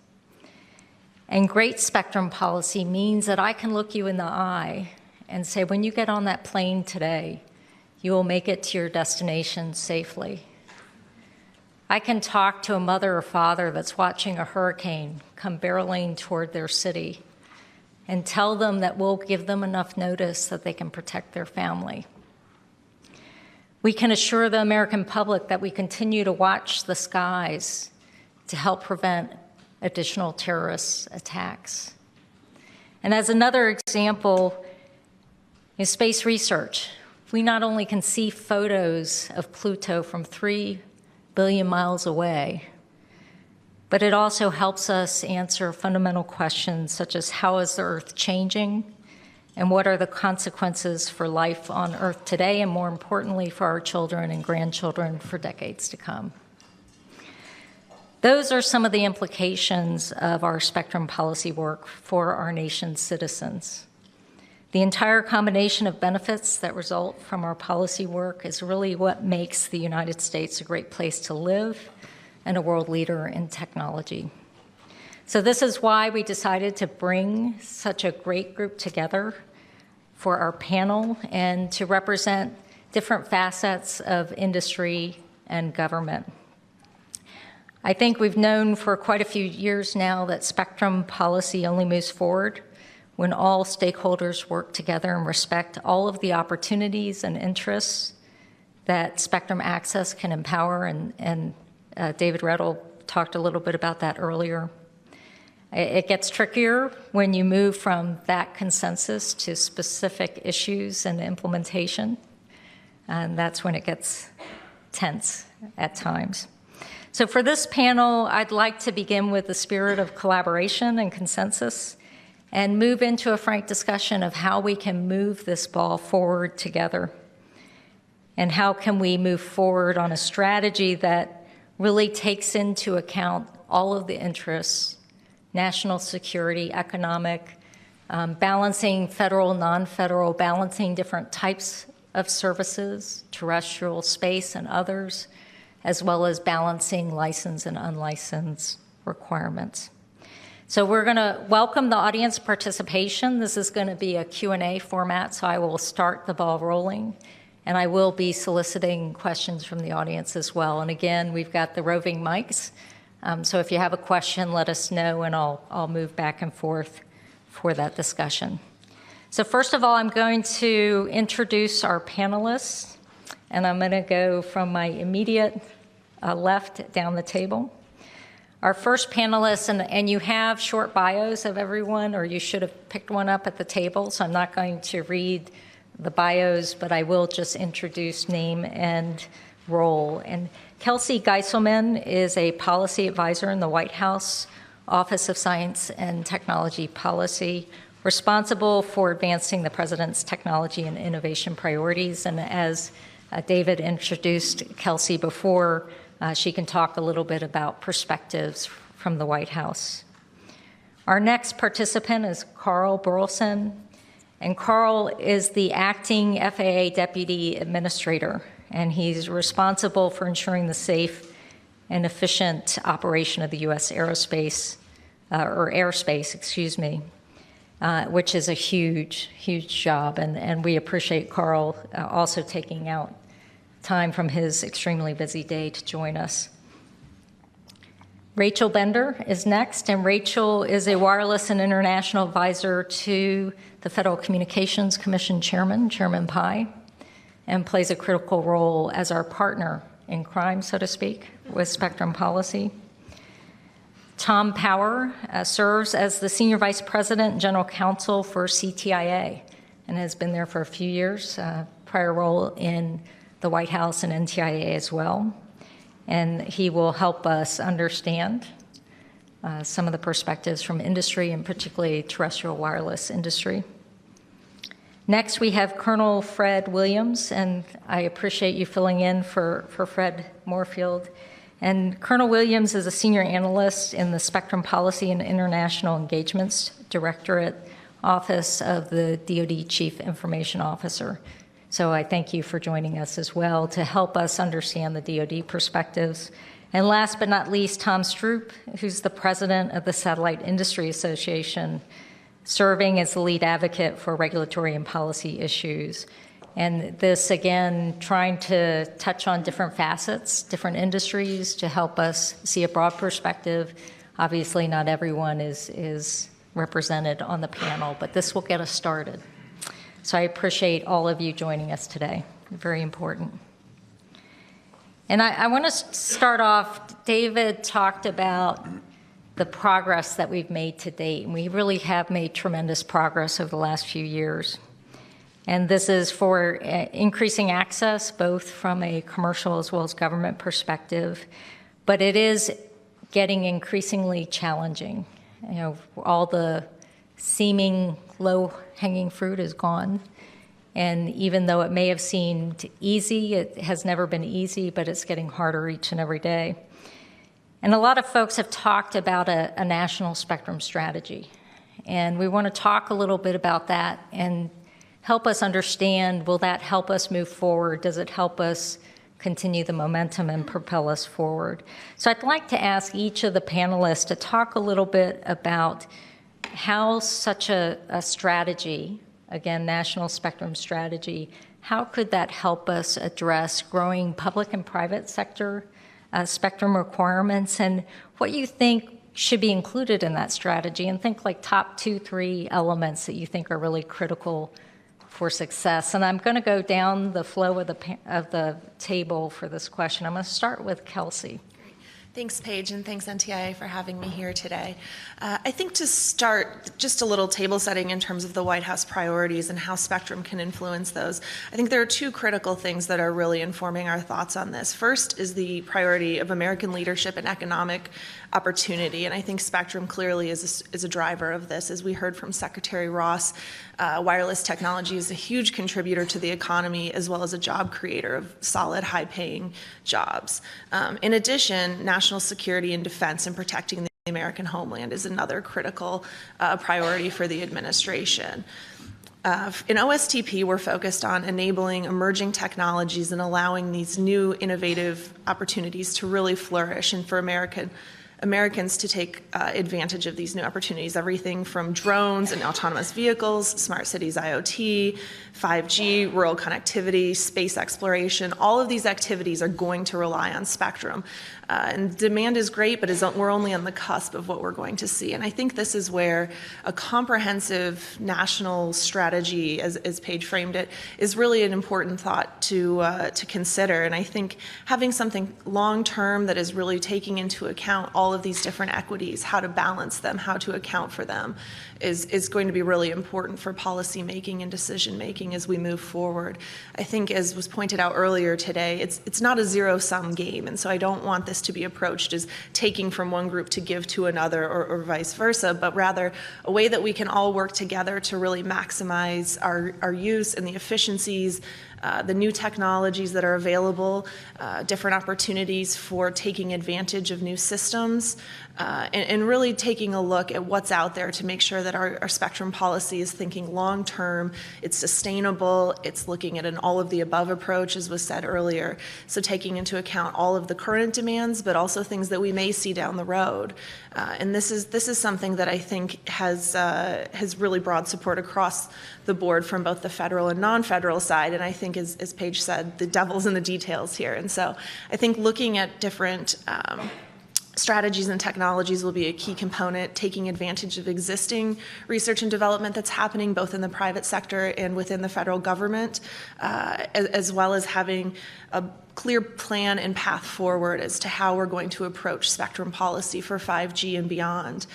And great spectrum policy means that I can look you in the eye and say, when you get on that plane today, you will make it to your destination safely. I can talk to a mother or father that's watching a hurricane come barreling toward their city and tell them that we'll give them enough notice that they can protect their family. We can assure the American public that we continue to watch the skies to help prevent additional terrorist attacks. And as another example, in space research, we not only can see photos of Pluto from 3 billion miles away, but it also helps us answer fundamental questions such as how is the Earth changing and what are the consequences for life on Earth today and more importantly for our children and grandchildren for decades to come. Those are some of the implications of our spectrum policy work for our nation's citizens. The entire combination of benefits that result from our policy work is really what makes the United States a great place to live and a world leader in technology. So this is why we decided to bring such a great group together for our panel and to represent different facets of industry and government. I think we've known for quite a few years now that spectrum policy only moves forward when all stakeholders work together and respect all of the opportunities and interests that spectrum access can empower, and David Redl talked a little bit about that earlier. It gets trickier when you move from that consensus to specific issues and implementation, and that's when it gets tense at times. So for this panel, I'd like to begin with the spirit of collaboration and consensus and move into a frank discussion of how we can move this ball forward together and how can we move forward on a strategy that really takes into account all of the interests, national security, economic, balancing federal, non-federal, balancing different types of services, terrestrial, space, and others, as well as balancing licensed and unlicensed requirements. So we're going to welcome the audience participation. This is going to be a Q&A format, so I will start the ball rolling, and I will be soliciting questions from the audience as well. And again, we've got the roving mics, so if you have a question, let us know, and I'll move back and forth for that discussion. So first of all, I'm going to introduce our panelists, and I'm going to go from my immediate left down the table. Our first panelist, and you have short bios of everyone, or you should have picked one up at the table, so I'm not going to read the bios, but I will just introduce name and role. And Kelsey Guyselman is a policy advisor in the White House Office of Science and Technology Policy, responsible for advancing the president's technology and innovation priorities. And as David introduced Kelsey before, she can talk a little bit about perspectives from the White House. Our next participant is Carl Burleson, and Carl is the acting FAA Deputy Administrator, and he's responsible for ensuring the safe and efficient operation of the U.S. airspace, which is a huge, huge job, and we appreciate Carl also taking out time from his extremely busy day to join us. Rachael Bender is next, and Rachael is a wireless and international advisor to the Federal Communications Commission Chairman, Chairman Pai, and plays a critical role as our partner in crime, so to speak, with spectrum policy. Tom Power serves as the Senior Vice President and General Counsel for CTIA and has been there for a few years, prior role in the White House and NTIA as well. And he will help us understand some of the perspectives from industry, and particularly terrestrial wireless industry. Next, we have Colonel Fred Williams, and I appreciate you filling in for Fred Moorfield. And Colonel Williams is a senior analyst in the Spectrum Policy and International Engagements Directorate Office of the DoD Chief Information Officer. So I thank you for joining us as well to help us understand the DoD perspectives. And last but not least, Tom Stroup, who's the president of the Satellite Industry Association, serving as the lead advocate for regulatory and policy issues. And this, again, trying to touch on different facets, different industries to help us see a broad perspective. Obviously, not everyone is represented on the panel, but this will get us started. So I appreciate all of you joining us today. Very important. And I want to start off, David talked about the progress that we've made to date, and we really have made tremendous progress over the last few years. And this is for increasing access, both from a commercial as well as government perspective, but it is getting increasingly challenging. You know, all the seeming low-hanging fruit is gone. And even though it may have seemed easy, it has never been easy, but it's getting harder each and every day. And a lot of folks have talked about a national spectrum strategy. And we want to talk a little bit about that and help us understand, will that help us move forward? Does it help us continue the momentum and propel us forward? So I'd like to ask each of the panelists to talk a little bit about how such a strategy, again, national spectrum strategy, how could that help us address growing public and private sector spectrum requirements, and what you think should be included in that strategy, and think like top 2-3 elements that you think are really critical for success. And I'm going to go down the flow of the table for this question. I'm going to start with Kelsey. Thanks, Paige, and thanks, NTIA, for having me here today. I think to start, just a little table setting in terms of the White House priorities and how spectrum can influence those. I think there are two critical things that are really informing our thoughts on this. First is the priority of American leadership and economic opportunity, and I think spectrum clearly is a driver of this. As we heard from Secretary Ross, wireless technology is a huge contributor to the economy as well as a job creator of solid, high-paying jobs. In addition, national security and defense and protecting the American homeland is another critical priority for the administration. In OSTP, we're focused on enabling emerging technologies and allowing these new innovative opportunities to really flourish and for Americans to take advantage of these new opportunities, everything from drones and autonomous vehicles, smart cities IoT, 5G, rural connectivity, space exploration. All of these activities are going to rely on spectrum. And demand is great, but we're only on the cusp of what we're going to see. And I think this is where a comprehensive national strategy, as Paige framed it, is really an important thought to consider. And I think having something long-term that is really taking into account all of these different equities, how to balance them, how to account for them, is going to be really important for policy making and decision making as we move forward. I think, as was pointed out earlier today, it's not a zero-sum game, and so I don't want this to be approached as taking from one group to give to another or vice versa, but rather a way that we can all work together to really maximize our use and the efficiencies, the new technologies that are available, different opportunities for taking advantage of new systems, and really taking a look at what's out there to make sure that our spectrum policy is thinking long-term, it's sustainable, it's looking at an all-of-the-above approach, as was said earlier, so taking into account all of the current demands, but also things that we may see down the road. And this is something that I think has really broad support across the board from both the federal and non-federal side, and I think, as Paige said, the devil's in the details here. And so I think looking at different strategies and technologies will be a key component, taking advantage of existing research and development that's happening both in the private sector and within the federal government, as well as having a clear plan and path forward as to how we're going to approach spectrum policy for 5G and beyond.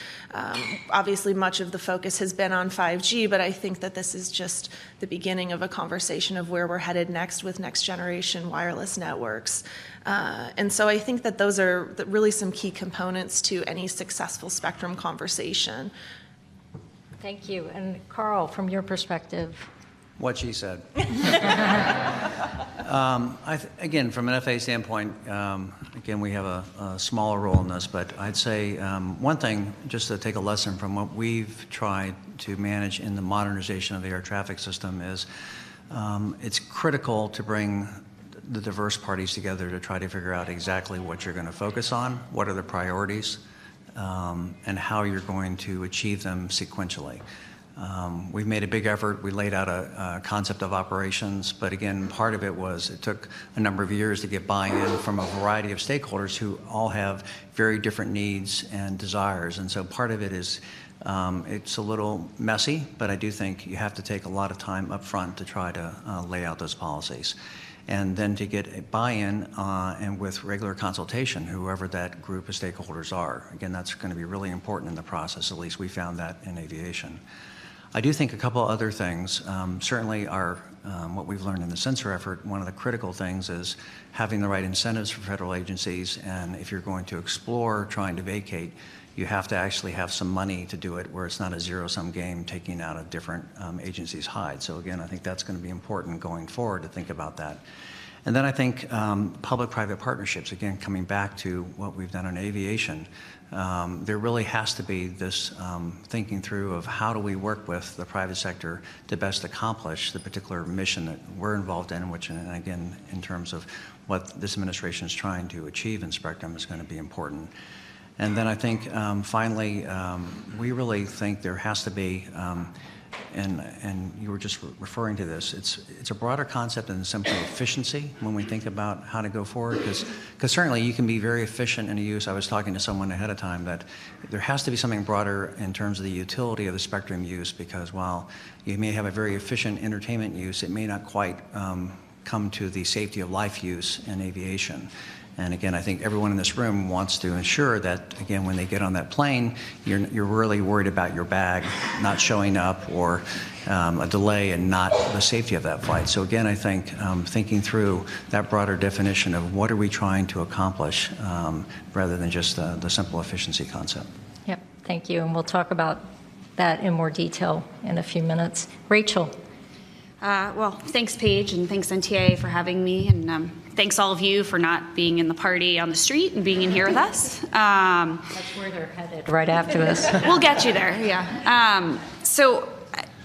Obviously, much of the focus has been on 5G, but I think that this is just the beginning of a conversation of where we're headed next with next generation wireless networks. And so I think that those are really some key components to any successful spectrum conversation. Thank you. And Carl, from your perspective. What she said. Again, from an FAA standpoint, again, we have a smaller role in this, but I'd say one thing, just to take a lesson from what we've tried to manage in the modernization of the air traffic system, is it's critical to bring the diverse parties together to try to figure out exactly what you're going to focus on, what are the priorities, and how you're going to achieve them sequentially. We've made a big effort. We laid out a concept of operations, but again, part of it was it took a number of years to get buy-in from a variety of stakeholders who all have very different needs and desires. And so part of it is it's a little messy, but I do think you have to take a lot of time up front to try to lay out those policies. And then to get a buy-in and with regular consultation, whoever that group of stakeholders are. Again, that's going to be really important in the process. At least we found that in aviation. I do think a couple other things. Certainly what we've learned in the sensor effort, one of the critical things is having the right incentives for federal agencies. And if you're going to explore trying to vacate, you have to actually have some money to do it where it's not a zero-sum game taking out of different agencies' hide. So again, I think that's going to be important going forward to think about that. And then I think public-private partnerships, again, coming back to what we've done in aviation, there really has to be this thinking through of how do we work with the private sector to best accomplish the particular mission that we're involved in, which, and again, in terms of what this administration is trying to achieve in spectrum is going to be important. And then I think, finally, we really think there has to be, and you were just referring to this, it's a broader concept than simply efficiency when we think about how to go forward, because certainly you can be very efficient in a use. I was talking to someone ahead of time that there has to be something broader in terms of the utility of the spectrum use, because while you may have a very efficient entertainment use, it may not quite come to the safety of life use in aviation. And again, I think everyone in this room wants to ensure that, again, when they get on that plane, you're really worried about your bag not showing up or a delay and not the safety of that flight. So again, I think thinking through that broader definition of what are we trying to accomplish rather than just the simple efficiency concept. Yep, thank you. And we'll talk about that in more detail in a few minutes. Rachael. Well, thanks, Paige, and thanks, NTIA, for having me, and thanks all of you for not being in the party on the street and being in here with us. That's where they're headed right after this. We'll get you there, yeah. So,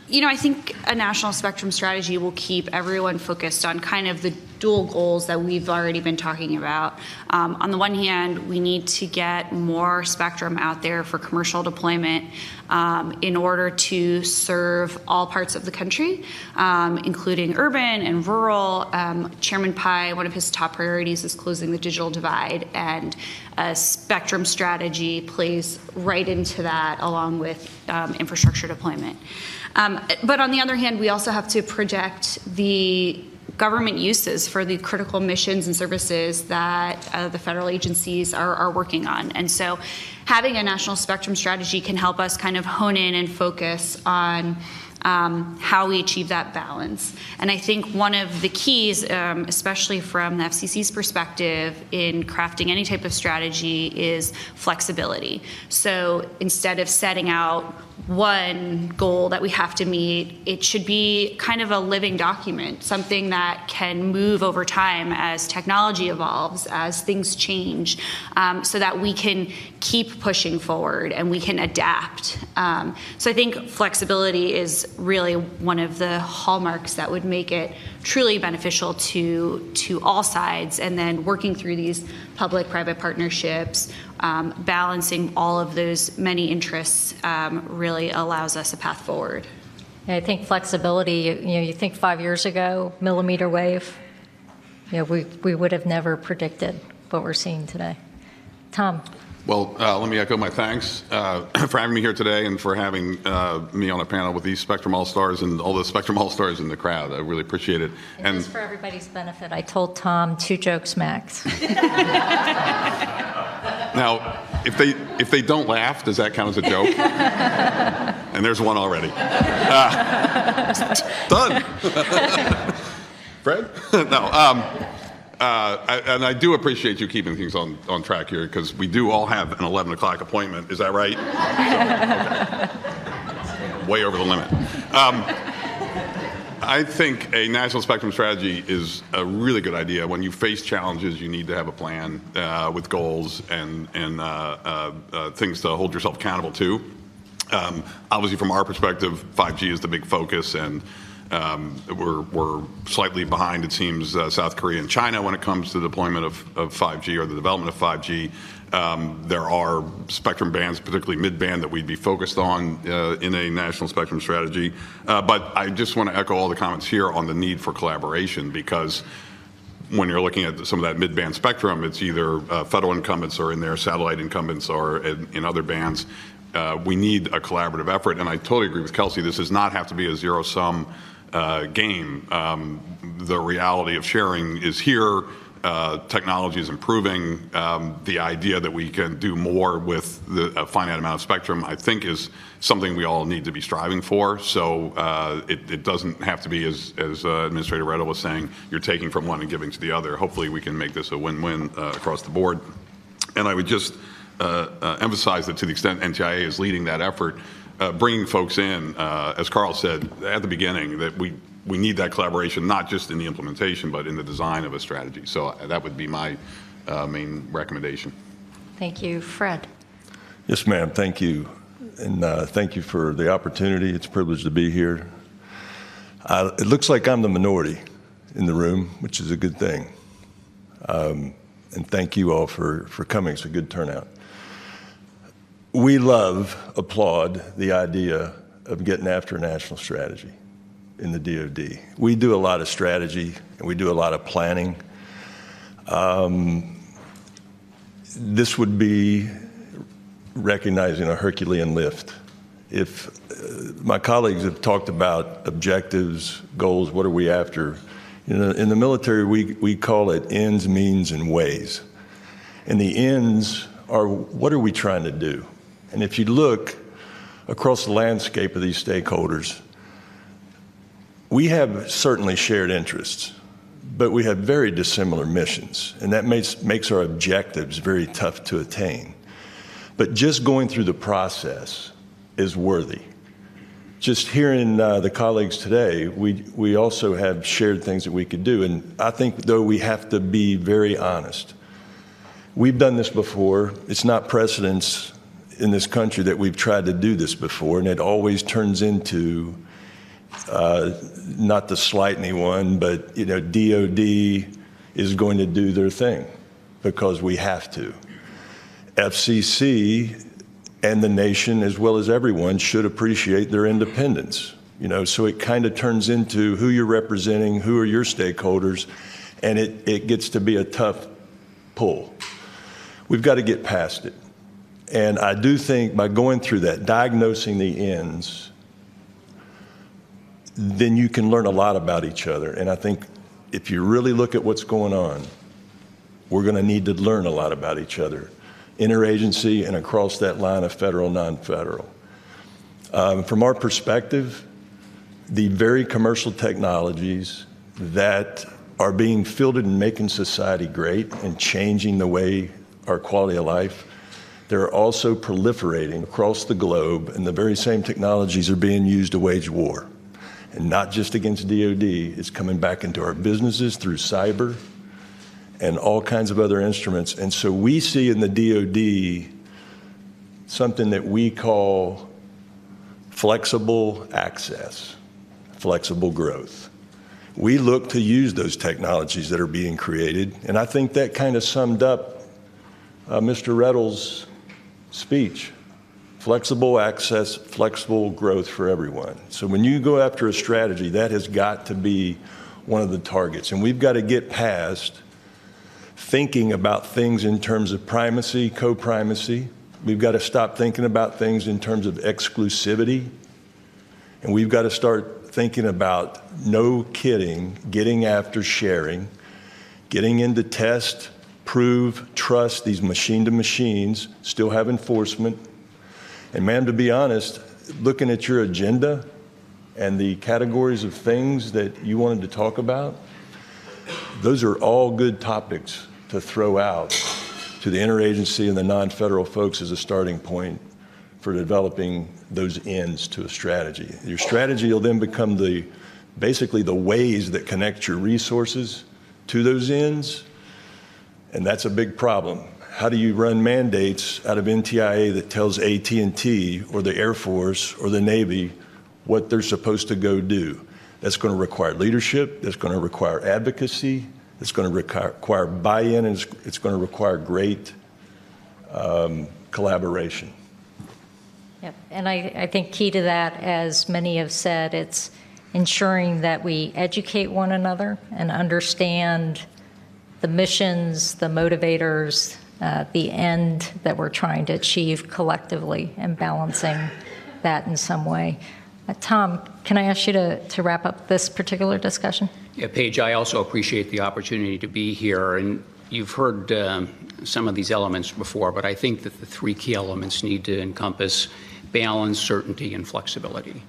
you know, I think a national spectrum strategy will keep everyone focused on kind of the dual goals that we've already been talking about. On the one hand, we need to get more spectrum out there for commercial deployment in order to serve all parts of the country, including urban and rural. Chairman Pai, one of his top priorities is closing the digital divide, and a spectrum strategy plays right into that along with infrastructure deployment. But on the other hand, we also have to project the government uses for the critical missions and services that the federal agencies are working on. And so having a national spectrum strategy can help us kind of hone in and focus on how we achieve that balance. And I think one of the keys, especially from the FCC's perspective in crafting any type of strategy, is flexibility. So instead of setting out one goal that we have to meet, it should be kind of a living document, something that can move over time as technology evolves, as things change, so that we can keep pushing forward and we can adapt. So I think flexibility is really one of the hallmarks that would make it truly beneficial to all sides, and then working through these public-private partnerships, balancing all of those many interests really allows us a path forward. Yeah, I think flexibility, you think 5 years ago, millimeter wave, we would have never predicted what we're seeing today. Tom. Well, let me echo my thanks for having me here today and for having me on a panel with these Spectrum All-Stars and all the Spectrum All-Stars in the crowd. I really appreciate it. And just for everybody's benefit, I told Tom 2 jokes max. Now, if they don't laugh, does that count as a joke? And there's one already. Done. Fred? No. And I do appreciate you keeping things on track here, because we do all have an 11 o'clock appointment. Is that right? Okay. Way over the limit. I think a national spectrum strategy is a really good idea. When you face challenges, you need to have a plan with goals and things to hold yourself accountable to. Obviously, from our perspective, 5G is the big focus, and we're slightly behind, it seems, South Korea and China when it comes to the deployment of 5G or the development of 5G. There are spectrum bands, particularly mid-band, that we'd be focused on in a national spectrum strategy. But I just want to echo all the comments here on the need for collaboration, because when you're looking at some of that mid-band spectrum, it's either federal incumbents or in there satellite incumbents or in other bands. We need a collaborative effort, and I totally agree with Kelsey. This does not have to be a zero-sum game. The reality of sharing is here. Technology is improving. The idea that we can do more with a finite amount of spectrum, I think, is something we all need to be striving for. So it doesn't have to be, as Administrator Redl was saying, you're taking from one and giving to the other. Hopefully we can make this a win-win across the board. And I would just emphasize that to the extent NTIA is leading that effort, bringing folks in, as Carl said at the beginning, that we we need that collaboration, not just in the implementation, but in the design of a strategy. So that would be my main recommendation. Thank you. Fred. Yes, ma'am. Thank you. And thank you for the opportunity. It's a privilege to be here. It looks like I'm the minority in the room, which is a good thing. And thank you all for coming. It's a good turnout. We applaud the idea of getting after a national strategy in the DoD. We do a lot of strategy and we do a lot of planning. This would be recognizing a Herculean lift. If my colleagues have talked about objectives, goals, what are we after? You know, in the military, we call it ends, means, and ways. And the ends are, what are we trying to do? And if you look across the landscape of these stakeholders, we have certainly shared interests, but we have very dissimilar missions, and that makes our objectives very tough to attain. But just going through the process is worthy. Just hearing the colleagues today, we also have shared things that we could do, and I think, though, we have to be very honest. We've done this before. It's not precedence in this country that we've tried to do this before, and it always turns into, not to slight anyone, but you know, DoD is going to do their thing because we have to. FCC and the nation, as well as everyone, should appreciate their independence. You know, so it kind of turns into who you're representing, who are your stakeholders, and it gets to be a tough pull. We've got to get past it. And I do think by going through that, diagnosing the ends, then you can learn a lot about each other. And I think if you really look at what's going on, we're going to need to learn a lot about each other, interagency and across that line of federal, non-federal. From our perspective, the very commercial technologies that are being fielded and making society great and changing the way our quality of life, they're also proliferating across the globe, and the very same technologies are being used to wage war. And not just against DoD, it's coming back into our businesses through cyber and all kinds of other instruments. And so we see in the DoD something that we call flexible access, flexible growth. We look to use those technologies that are being created, and I think that kind of summed up Mr. Redl's speech. Flexible access, flexible growth for everyone. So when you go after a strategy, that has got to be one of the targets. And we've got to get past thinking about things in terms of primacy, co-primacy. We've got to stop thinking about things in terms of exclusivity. And we've got to start thinking about, no kidding, getting after sharing, getting into test, prove, trust these machine-to-machines, still have enforcement. And ma'am, to be honest, looking at your agenda and the categories of things that you wanted to talk about, those are all good topics to throw out to the interagency and the non-federal folks as a starting point for developing those ends to a strategy. Your strategy will then become basically the ways that connect your resources to those ends, and that's a big problem. How do you run mandates out of NTIA that tells AT&T or the Air Force or the Navy what they're supposed to go do? That's going to require leadership, that's going to require advocacy, it's going to require buy-in, and it's going to require great collaboration. Yep. And I think key to that, as many have said, it's ensuring that we educate one another and understand the missions, the motivators, the end that we're trying to achieve collectively, and balancing that in some way. Tom, can I ask you to wrap up this particular discussion? Yeah, Paige, I also appreciate the opportunity to be here. And you've heard some of these elements before, but I think that the three key elements need to encompass balance, certainty, and flexibility.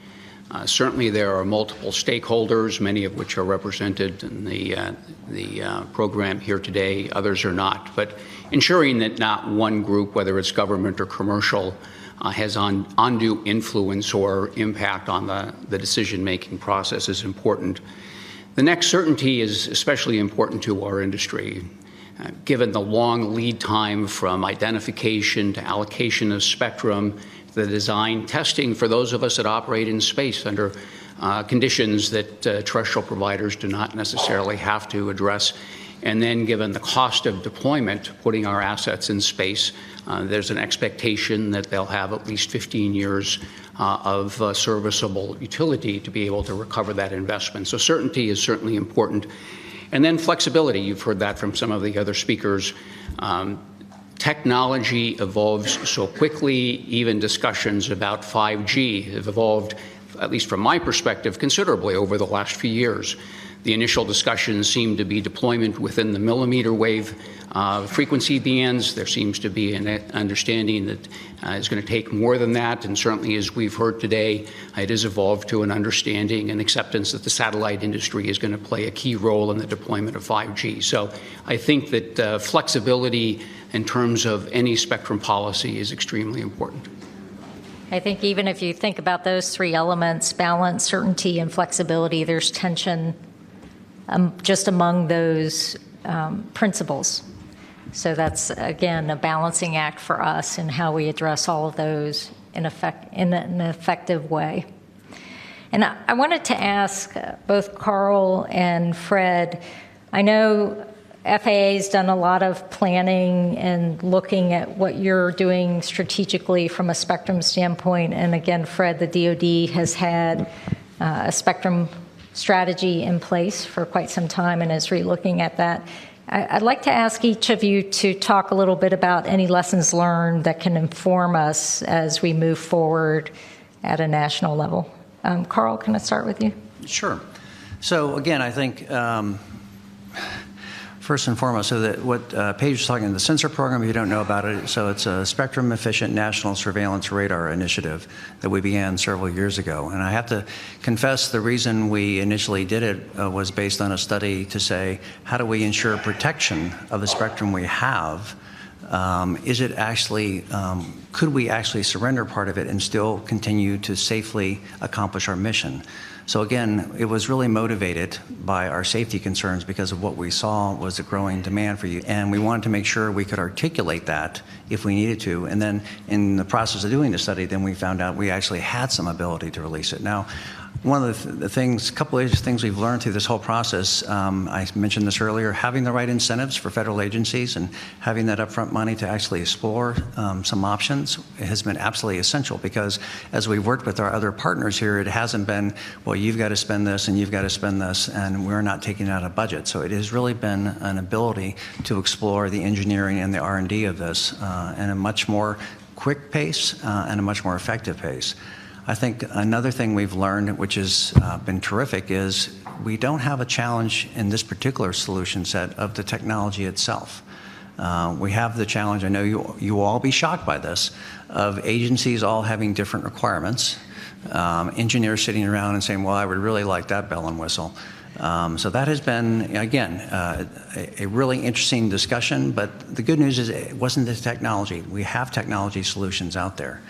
Certainly, there are multiple stakeholders, many of which are represented in the program here today. Others are not. But ensuring that not one group, whether it's government or commercial, has undue influence or impact on the decision-making process is important. The next, certainty is especially important to our industry. Given the long lead time from identification to allocation of spectrum, the design testing for those of us that operate in space under conditions that terrestrial providers do not necessarily have to address. And then given the cost of deployment, putting our assets in space, there's an expectation that they'll have at least 15 years of serviceable utility to be able to recover that investment. So certainty is certainly important. And then flexibility, you've heard that from some of the other speakers. Technology evolves so quickly, even discussions about 5G have evolved, at least from my perspective, considerably over the last few years. The initial discussions seem to be deployment within the millimeter wave frequency bands. There seems to be an understanding that it's going to take more than that, and certainly as we've heard today, it has evolved to an understanding and acceptance that the satellite industry is going to play a key role in the deployment of 5G. So I think that flexibility in terms of any spectrum policy is extremely important. I think even if you think about those three elements, balance, certainty, and flexibility, there's tension just among those principles. So that's, again, a balancing act for us in how we address all of those in an effective way. And I wanted to ask both Carl and Fred, I know FAA has done a lot of planning and looking at what you're doing strategically from a spectrum standpoint. And again, Fred, the DoD has had a spectrum strategy in place for quite some time and is re-looking at that. I'd like to ask each of you to talk a little bit about any lessons learned that can inform us as we move forward at a national level. Carl, can I start with you? Sure. So again, I think first and foremost, so that what Paige was talking about, the sensor program, if you don't know about it, so it's a spectrum efficient national surveillance radar initiative that we began several years ago. And I have to confess, the reason we initially did it was based on a study to say, how do we ensure protection of the spectrum we have? Is it actually, could we actually surrender part of it and still continue to safely accomplish our mission? So again, it was really motivated by our safety concerns because of what we saw was a growing demand for you. And we wanted to make sure we could articulate that if we needed to. And then in the process of doing the study, then we found out we actually had some ability to release it. Now, one of the things, a couple of things we've learned through this whole process, I mentioned this earlier, having the right incentives for federal agencies and having that upfront money to actually explore some options has been absolutely essential, because as we've worked with our other partners here, it hasn't been, well, you've got to spend this and you've got to spend this, and we're not taking it out of budget. So it has really been an ability to explore the engineering and the R&D of this in a much more quick pace and a much more effective pace. I think another thing we've learned, which has been terrific, is we don't have a challenge in this particular solution set of the technology itself. We have the challenge, I know you will all be shocked by this, of agencies all having different requirements, engineers sitting around and saying, well, I would really like that bell and whistle. So that has been, again, a really interesting discussion, but the good news is it wasn't the technology. We have technology solutions out there.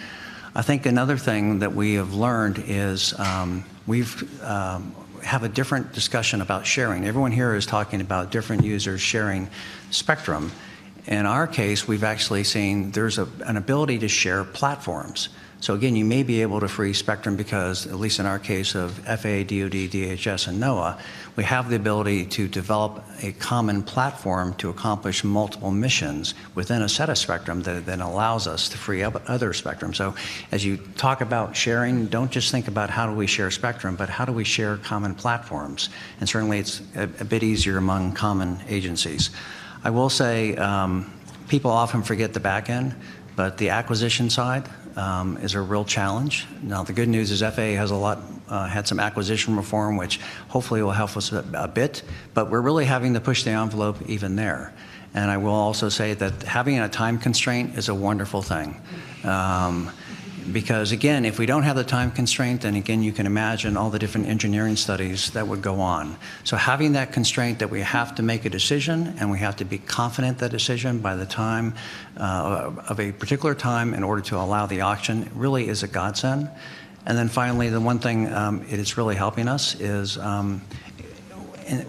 I think another thing that we have learned is have a different discussion about sharing. Everyone here is talking about different users sharing spectrum. In our case, we've actually seen there's an ability to share platforms. So again, you may be able to free spectrum because, at least in our case of FAA, DoD, DHS, and NOAA, we have the ability to develop a common platform to accomplish multiple missions within a set of spectrum that then allows us to free up other spectrum. So as you talk about sharing, don't just think about how do we share spectrum, but how do we share common platforms? And certainly it's a bit easier among common agencies. I will say people often forget the back end, but the acquisition side is a real challenge. Now, the good news is FAA has had some acquisition reform, which hopefully will help us a bit, but we're really having to push the envelope even there. And I will also say that having a time constraint is a wonderful thing. Because again, if we don't have the time constraint, then again, you can imagine all the different engineering studies that would go on. So having that constraint that we have to make a decision and we have to be confident that decision by the time of a particular time in order to allow the auction really is a godsend. And then finally, the one thing it is really helping us is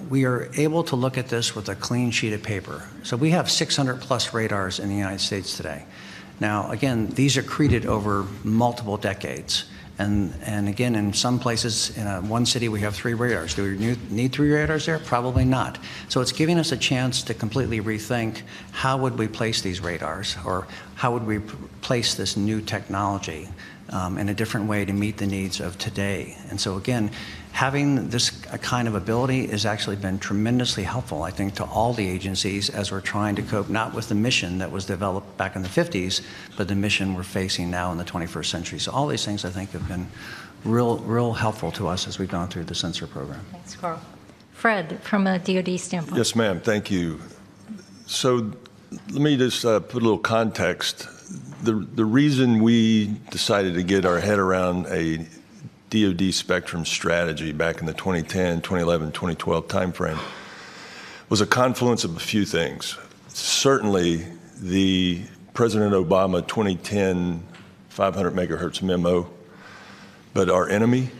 we are able to look at this with a clean sheet of paper. So we have 600 plus radars in the United States today. Now, again, these are created over multiple decades. And again, in some places, in one city, we have 3 radars. Do we need 3 radars there? Probably not. So it's giving us a chance to completely rethink how would we place these radars, or how would we place this new technology in a different way to meet the needs of today. And so again, having this kind of ability has actually been tremendously helpful, I think, to all the agencies as we're trying to cope not with the mission that was developed back in the 50s, but the mission we're facing now in the 21st century. So all these things, I think, have been real helpful to us as we've gone through the sensor program. Thanks, Carl. Fred, from a DoD standpoint. Yes, ma'am. Thank you. So let me just put a little context. The reason we decided to get our head around a DoD spectrum strategy back in the 2010, 2011, 2012 timeframe was a confluence of a few things. Certainly, the President Obama 2010 500 megahertz memo, but our enemy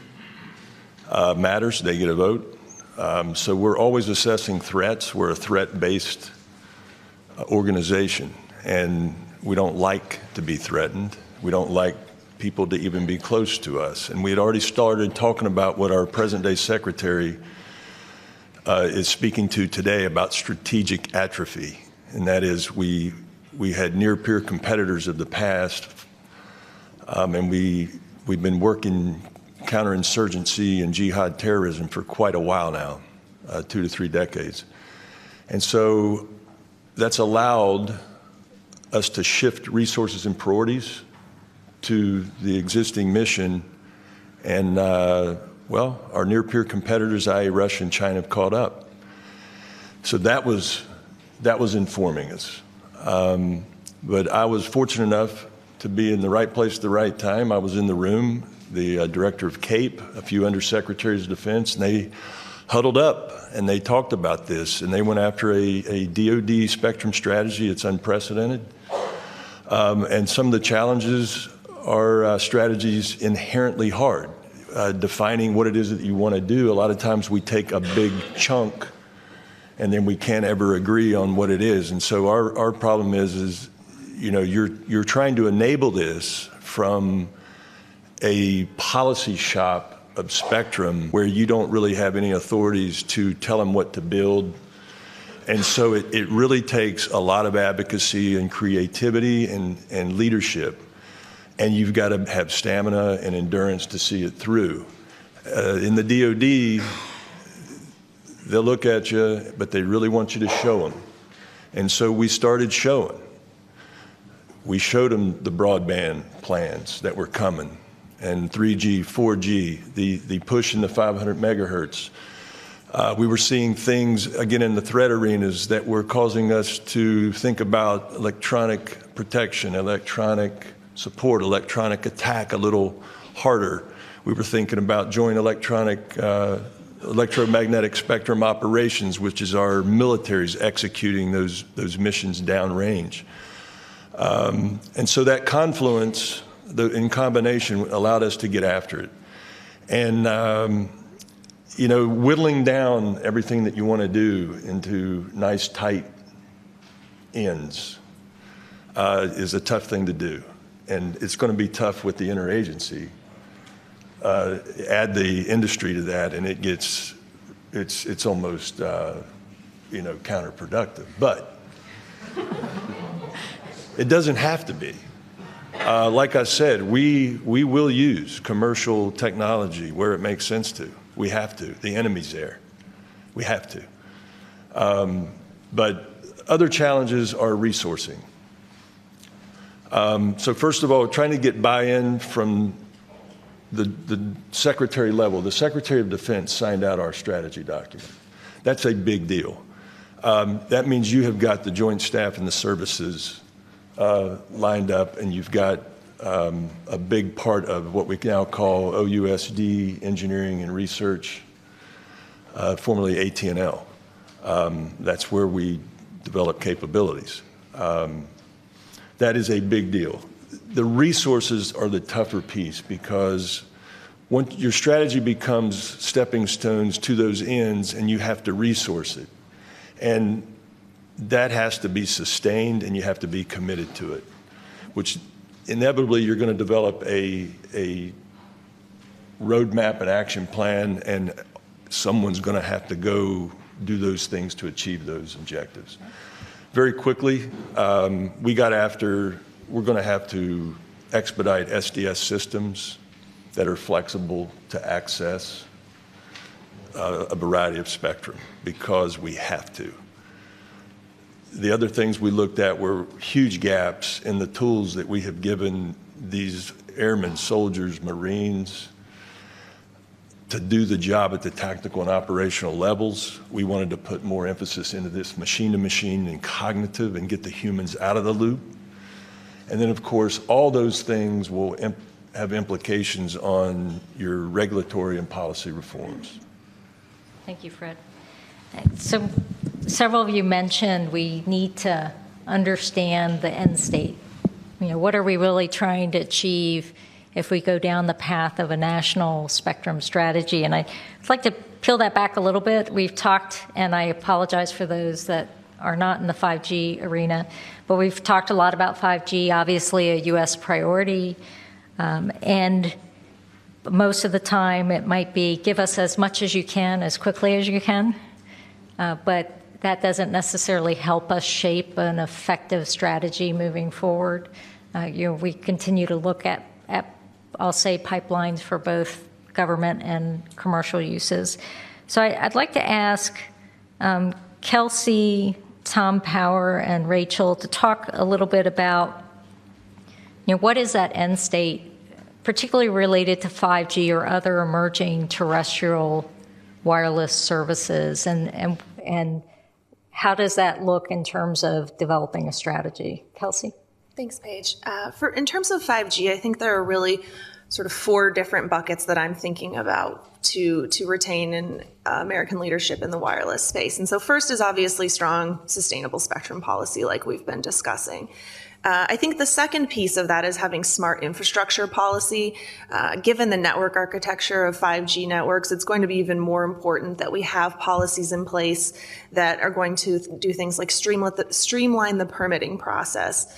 matters. They get a vote. So we're always assessing threats. We're a threat-based organization, and we don't like to be threatened. We don't like people to even be close to us. And we had already started talking about what our present-day secretary is speaking to today about strategic atrophy. And that is we had near-peer competitors of the past, and we've been working counterinsurgency and jihad terrorism for quite a while now, 2 to 3 decades. And so that's allowed us to shift resources and priorities to the existing mission, and well, our near-peer competitors, i.e. Russia and China, have caught up. So that was informing us. But I was fortunate enough to be in the right place at the right time. I was in the room, the director of CAPE, a few undersecretaries of defense, and they huddled up and they talked about this, and they went after a DoD spectrum strategy. It's unprecedented. And some of the challenges are strategies inherently hard. Defining what it is that you want to do, a lot of times we take a big chunk and then we can't ever agree on what it is. And so our problem is you know, you're trying to enable this from a policy shop of spectrum where you don't really have any authorities to tell them what to build. And so it really takes a lot of advocacy and creativity and leadership. And you've got to have stamina and endurance to see it through. In the DoD, they'll look at you, but they really want you to show them. And so we started showing. We showed them the broadband plans that were coming, and 3G, 4G, the push in the 500 megahertz. We were seeing things, again, in the threat arenas that were causing us to think about electronic protection, electronic support, electronic attack a little harder. We were thinking about joint electromagnetic spectrum operations, which is our military's executing those missions downrange. And so that confluence in combination allowed us to get after it. And you know, whittling down everything that you want to do into nice, tight ends is a tough thing to do. And it's going to be tough with the interagency. Add the industry to that, and it's almost, you know, counterproductive. But it doesn't have to be. Like I said, we will use commercial technology where it makes sense to. We have to. The enemy's there. We have to. But other challenges are resourcing. So first of all, trying to get buy-in from the secretary level. The Secretary of Defense signed out our strategy document. That's a big deal. That means you have got the Joint Staff and the services lined up, and you've got a big part of what we now call OUSD, Engineering and Research, formerly AT&L. That's where we develop capabilities. That is a big deal. The resources are the tougher piece because once your strategy becomes stepping stones to those ends and you have to resource it. And that has to be sustained and you have to be committed to it, which inevitably you're going to develop a roadmap and action plan, and someone's going to have to go do those things to achieve those objectives. Very quickly, we're going to have to expedite SDS systems that are flexible to access a variety of spectrum because we have to. The other things we looked at were huge gaps in the tools that we have given these airmen, soldiers, Marines to do the job at the tactical and operational levels. We wanted to put more emphasis into this machine-to-machine and cognitive and get the humans out of the loop. And then, of course, all those things will have implications on your regulatory and policy reforms. Thank you, Fred. So several of you mentioned we need to understand the end state. What are we really trying to achieve if we go down the path of a national spectrum strategy? And I'd like to peel that back a little bit. We've talked, and I apologize for those that are not in the 5G arena, but we've talked a lot about 5G, obviously a U.S. priority, and most of the time it might be give us as much as you can, as quickly as you can, but that doesn't necessarily help us shape an effective strategy moving forward. We continue to look at, I'll say, pipelines for both government and commercial uses. So I'd like to ask Kelsey, Tom Power, and Rachael to talk a little bit about what is that end state, particularly related to 5G or other emerging terrestrial wireless services, and how does that look in terms of developing a strategy? Kelsey? Thanks, Paige. In terms of 5G, I think there are really sort of 4 different buckets that I'm thinking about to retain an American leadership in the wireless space. And so first is obviously strong, sustainable spectrum policy like we've been discussing. I think the second piece of that is having smart infrastructure policy. Given the network architecture of 5G networks, it's going to be even more important that we have policies in place that are going to do things like streamline the permitting process,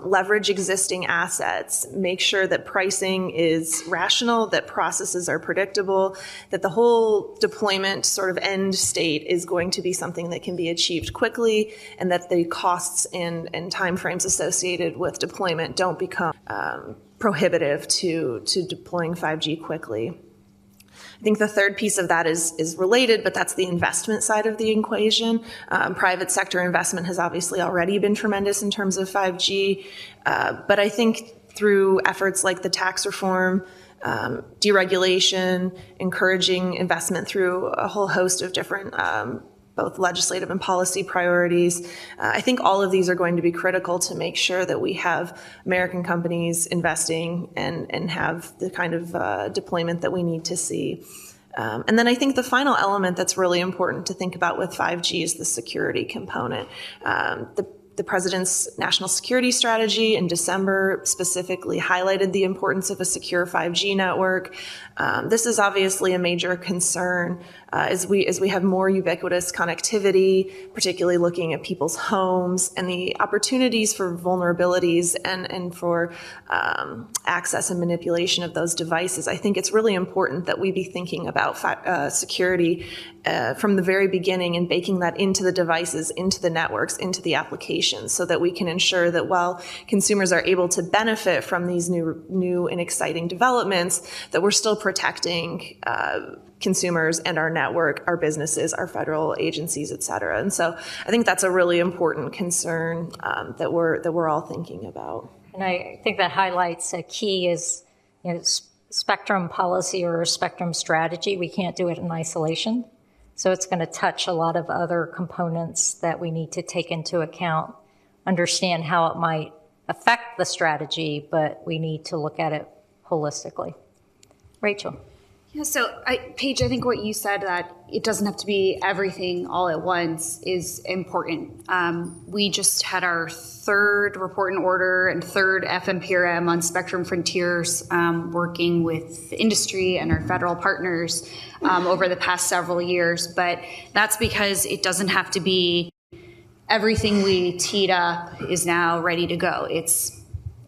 leverage existing assets, make sure that pricing is rational, that processes are predictable, that the whole deployment sort of end state is going to be something that can be achieved quickly, and that the costs and timeframes associated with deployment don't become prohibitive to deploying 5G quickly. I think the third piece of that is related, but that's the investment side of the equation. Private sector investment has obviously already been tremendous in terms of 5G, but I think through efforts like the tax reform, deregulation, encouraging investment through a whole host of different both legislative and policy priorities. I think all of these are going to be critical to make sure that we have American companies investing and have the kind of deployment that we need to see. And then I think the final element that's really important to think about with 5G is the security component. The President's national security strategy in December specifically highlighted the importance of a secure 5G network. This is obviously a major concern as we have more ubiquitous connectivity, particularly looking at people's homes and the opportunities for vulnerabilities and for access and manipulation of those devices. I think it's really important that we be thinking about security from the very beginning and baking that into the devices, into the networks, into the applications, so that we can ensure that while consumers are able to benefit from these new and exciting developments, that we're still protecting consumers and our network, our businesses, our federal agencies, et cetera. And so I think that's a really important concern that we're all thinking about. And I think that highlights a key is spectrum policy or spectrum strategy. We can't do it in isolation. So it's going to touch a lot of other components that we need to take into account, understand how it might affect the strategy, but we need to look at it holistically. Rachel. Yeah, so Paige, I think what you said, that it doesn't have to be everything all at once, is important. We just had our third report and order and third FMPRM on Spectrum Frontiers, working with the industry and our federal partners over the past several years. But that's because it doesn't have to be everything we teed up is now ready to go. It's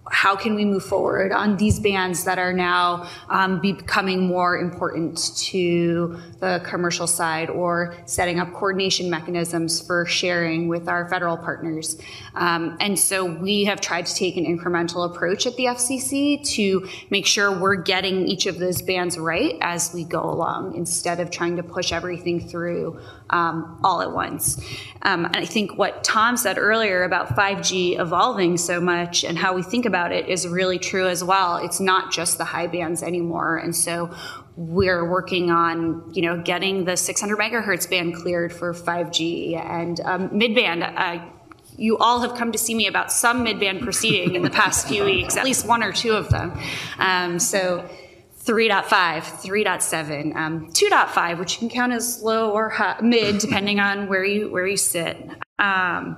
how can we move forward on these bands that are now becoming more important to the commercial side, or setting up coordination mechanisms for sharing with our federal partners. And so we have tried to take an incremental approach at the FCC to make sure we're getting each of those bands right as we go along, instead of trying to push everything through all at once. And I think what Tom said earlier about 5G evolving so much and how we think about it is really true as well. It's not just the high bands anymore. And so we're working on, getting the 600 megahertz band cleared for 5G and mid-band. You all have come to see me about some mid-band proceeding in the past few weeks, at least one or two of them. So 3.5, 3.7, 2.5, which you can count as low or high, mid, depending on where you sit. And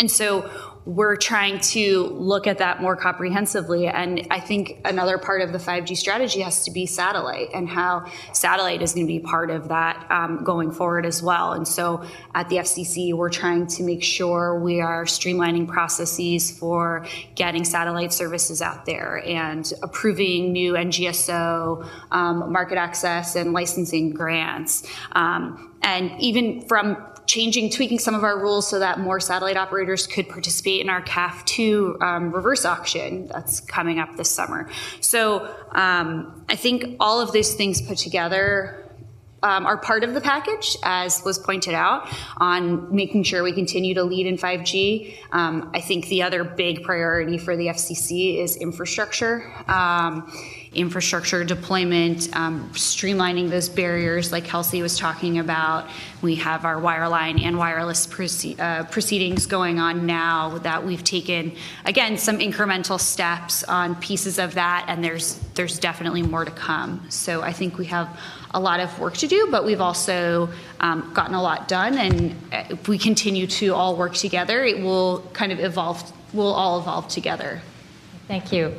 so we're trying to look at that more comprehensively. And I think another part of the 5G strategy has to be satellite, and how satellite is going to be part of that going forward as well. And so at the FCC, we're trying to make sure we are streamlining processes for getting satellite services out there and approving new NGSO, market access and licensing grants. And even from tweaking some of our rules so that more satellite operators could participate in our CAF2 reverse auction that's coming up this summer. So I think all of these things put together are part of the package, as was pointed out, on making sure we continue to lead in 5G. I think the other big priority for the FCC is infrastructure. Infrastructure deployment, streamlining those barriers like Kelsey was talking about. We have our wireline and wireless proceedings going on now that we've taken, again, some incremental steps on pieces of that, and there's definitely more to come. So I think we have a lot of work to do, but we've also gotten a lot done, and if we continue to all work together, it will kind of evolve, we'll all evolve together. Thank you.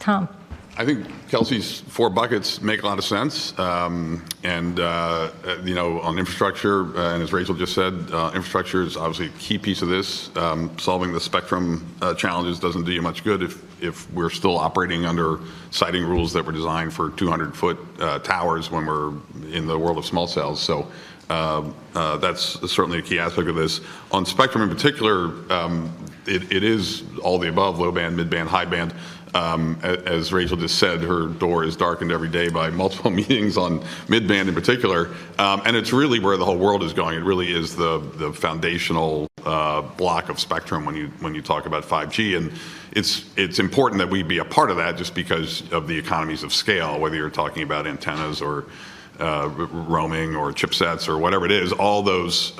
Tom. I think Kelsey's 4 buckets make a lot of sense. On infrastructure, and as Rachael just said, infrastructure is obviously a key piece of this. Solving the spectrum challenges doesn't do you much good if we're still operating under siting rules that were designed for 200-foot towers when we're in the world of small cells. So that's certainly a key aspect of this. On spectrum in particular, it is all the above: low band, mid band, high band. As Rachael just said, her door is darkened every day by multiple meetings on mid-band in particular, and it's really where the whole world is going. It really is the foundational block of spectrum when you talk about 5G, and it's important that we be a part of that just because of the economies of scale. Whether you're talking about antennas or roaming or chipsets or whatever it is, all those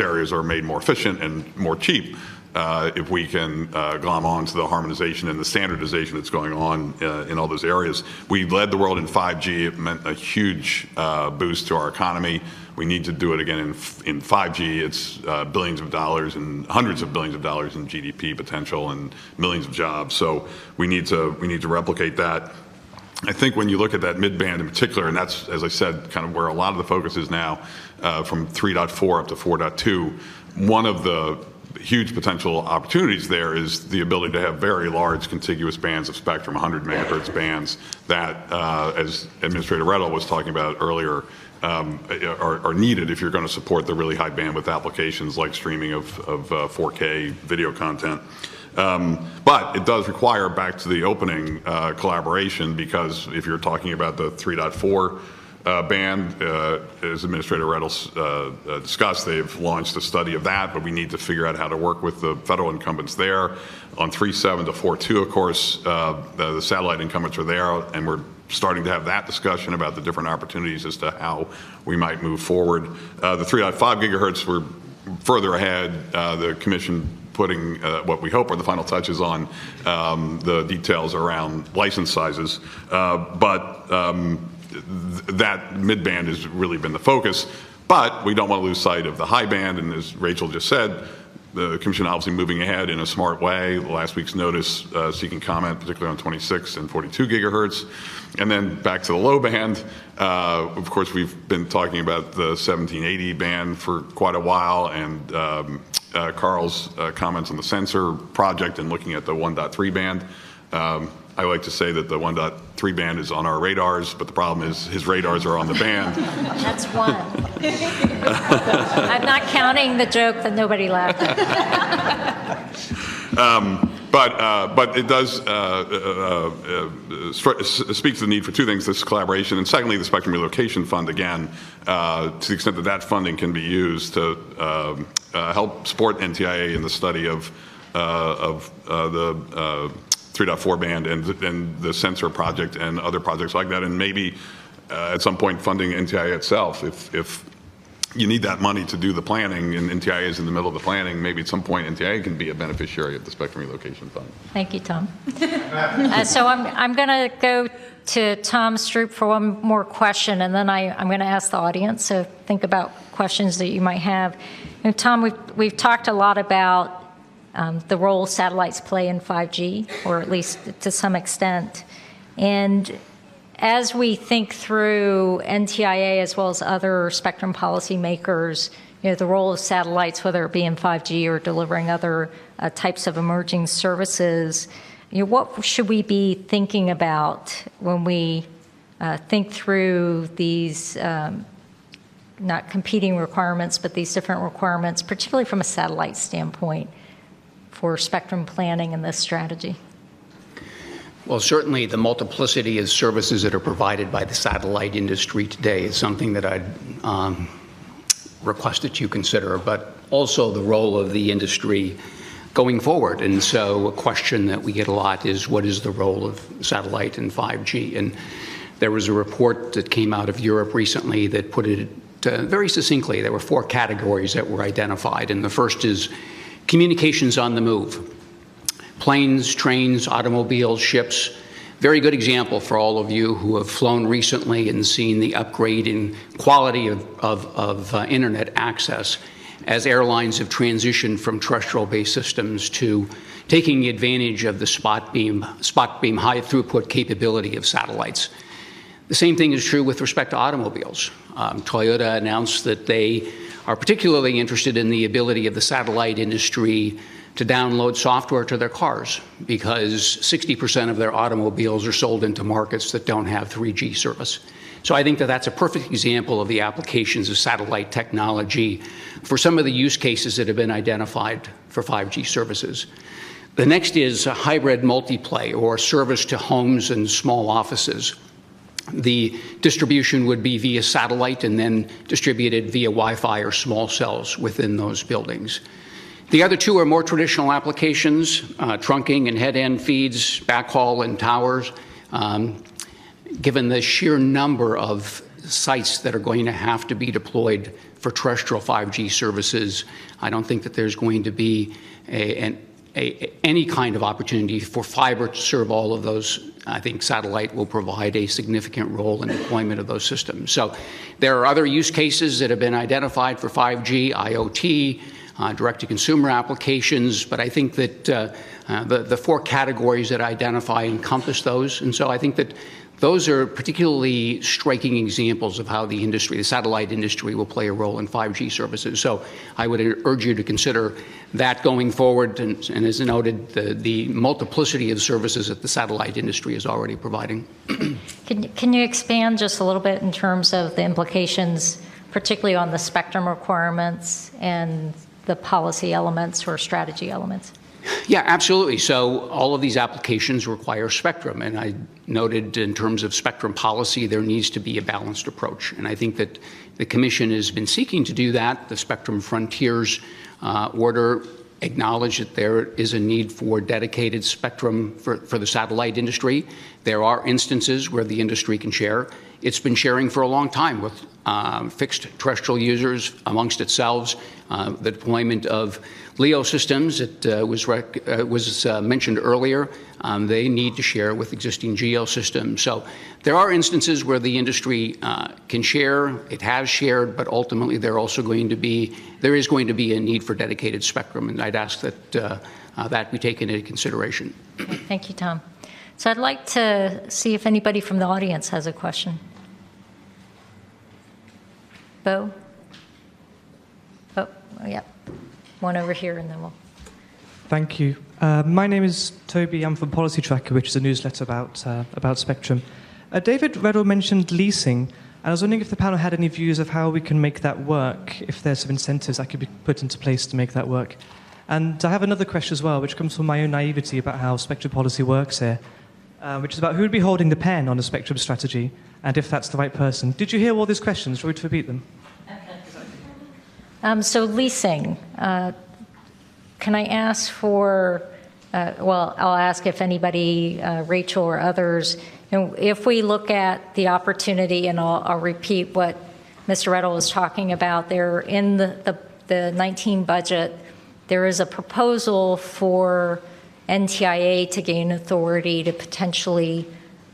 areas are made more efficient and more cheap. If we can glom on to the harmonization and the standardization that's going on in all those areas. We led the world in 5G. It meant a huge boost to our economy. We need to do it again in 5G. It's billions of dollars and hundreds of billions of dollars in GDP potential and millions of jobs. So we need to replicate that. I think when you look at that mid-band in particular, and that's, as I said, kind of where a lot of the focus is now, from 3.4 up to 4.2, one of the huge potential opportunities there is the ability to have very large contiguous bands of spectrum, 100 megahertz bands that, as Administrator Redl was talking about earlier, are needed if you're going to support the really high bandwidth applications like streaming of 4K video content. But it does require, back to the opening, collaboration, because if you're talking about the 3.4 band, as Administrator Redl discussed, they've launched a study of that, but we need to figure out how to work with the federal incumbents there. On 3.7 to 4.2, of course, the satellite incumbents are there, and we're starting to have that discussion about the different opportunities as to how we might move forward. The 3.5 gigahertz, we're further ahead. The Commission putting what we hope are the final touches on the details around license sizes. But that mid-band has really been the focus. But we don't want to lose sight of the high band, and as Rachael just said, the Commission obviously moving ahead in a smart way. Last week's notice seeking comment, particularly on 26 and 42 gigahertz. And then back to the low band. Of course, we've been talking about the 1780 band for quite a while, and Carl's comments on the sensor project and looking at the 1.3 band. I like to say that the 1.3 band is on our radars, but the problem is his radars are on the band. That's one. I'm not counting the joke that nobody laughed at. But it does speak to the need for two things: this collaboration, and secondly, the Spectrum Relocation Fund. Again, to the extent that that funding can be used to help support NTIA in the study of the 3.4 band and the sensor project and other projects like that, and maybe at some point funding NTIA itself. If you need that money to do the planning, and NTIA is in the middle of the planning, maybe at some point NTIA can be a beneficiary of the Spectrum Relocation Fund. Thank you, Tom. So I'm going to go to Tom Stroup for one more question, and then I'm going to ask the audience, so think about questions that you might have. And Tom, we've talked a lot about the role satellites play in 5G, or at least to some extent. And as we think through NTIA as well as other spectrum policy makers, the role of satellites, whether it be in 5G or delivering other types of emerging services, what should we be thinking about when we think through these not competing requirements, but these different requirements, particularly from a satellite standpoint, for spectrum planning in this strategy? Well, certainly the multiplicity of services that are provided by the satellite industry today is something that I'd request that you consider, but also the role of the industry going forward. And so a question that we get a lot is, what is the role of satellite in 5G? And there was a report that came out of Europe recently that put it very succinctly. There were 4 categories that were identified, and the first is communications on the move. Planes, trains, automobiles, ships. Very good example for all of you who have flown recently and seen the upgrade in quality of internet access as airlines have transitioned from terrestrial-based systems to taking advantage of the spot beam high throughput capability of satellites. The same thing is true with respect to automobiles. Toyota announced that they are particularly interested in the ability of the satellite industry to download software to their cars, because 60% of their automobiles are sold into markets that don't have 3G service. So I think that that's a perfect example of the applications of satellite technology for some of the use cases that have been identified for 5G services. The next is a hybrid multiplay, or service to homes and small offices. The distribution would be via satellite and then distributed via Wi-Fi or small cells within those buildings. The other 2 are more traditional applications, trunking and head-end feeds, backhaul and towers. Given the sheer number of sites that are going to have to be deployed for terrestrial 5G services, I don't think that there's going to be any kind of opportunity for fiber to serve all of those. I think satellite will provide a significant role in deployment of those systems. So there are other use cases that have been identified for 5G, IoT, direct-to-consumer applications, but I think that the 4 categories that I identify encompass those. And so I think that those are particularly striking examples of how the industry, the satellite industry, will play a role in 5G services. So I would urge you to consider that going forward, and as noted, the multiplicity of services that the satellite industry is already providing. Can you expand just a little bit in terms of the implications, particularly on the spectrum requirements and the policy elements or strategy elements? Yeah, absolutely. So all of these applications require spectrum, and I noted in terms of spectrum policy, there needs to be a balanced approach. And I think that the Commission has been seeking to do that. The Spectrum Frontiers order acknowledged that there is a need for dedicated spectrum for the satellite industry. There are instances where the industry can share. It's been sharing for a long time with fixed terrestrial users amongst itself. The deployment of LEO systems, it was mentioned earlier, they need to share with existing GEO systems. So there are instances where the industry can share, it has shared, but ultimately there is going to be a need for dedicated spectrum, and I'd ask that that be taken into consideration. Thank you, Tom. So I'd like to see if anybody from the audience has a question. Bo? Oh, yeah. One over here, and then we'll... Thank you. My name is Toby. I'm from Policy Tracker, which is a newsletter about spectrum. David Redl mentioned leasing, and I was wondering if the panel had any views of how we can make that work, if there's some incentives that could be put into place to make that work. And I have another question as well, which comes from my own naivety about how spectrum policy works here, which is about who would be holding the pen on a spectrum strategy, and if that's the right person. Did you hear all these questions? Shall we repeat them? So leasing, can I ask for, well, I'll ask if anybody, Rachael or others, if we look at the opportunity, and I'll repeat what Mr. Redl was talking about, there in the 19 budget, there is a proposal for NTIA to gain authority to potentially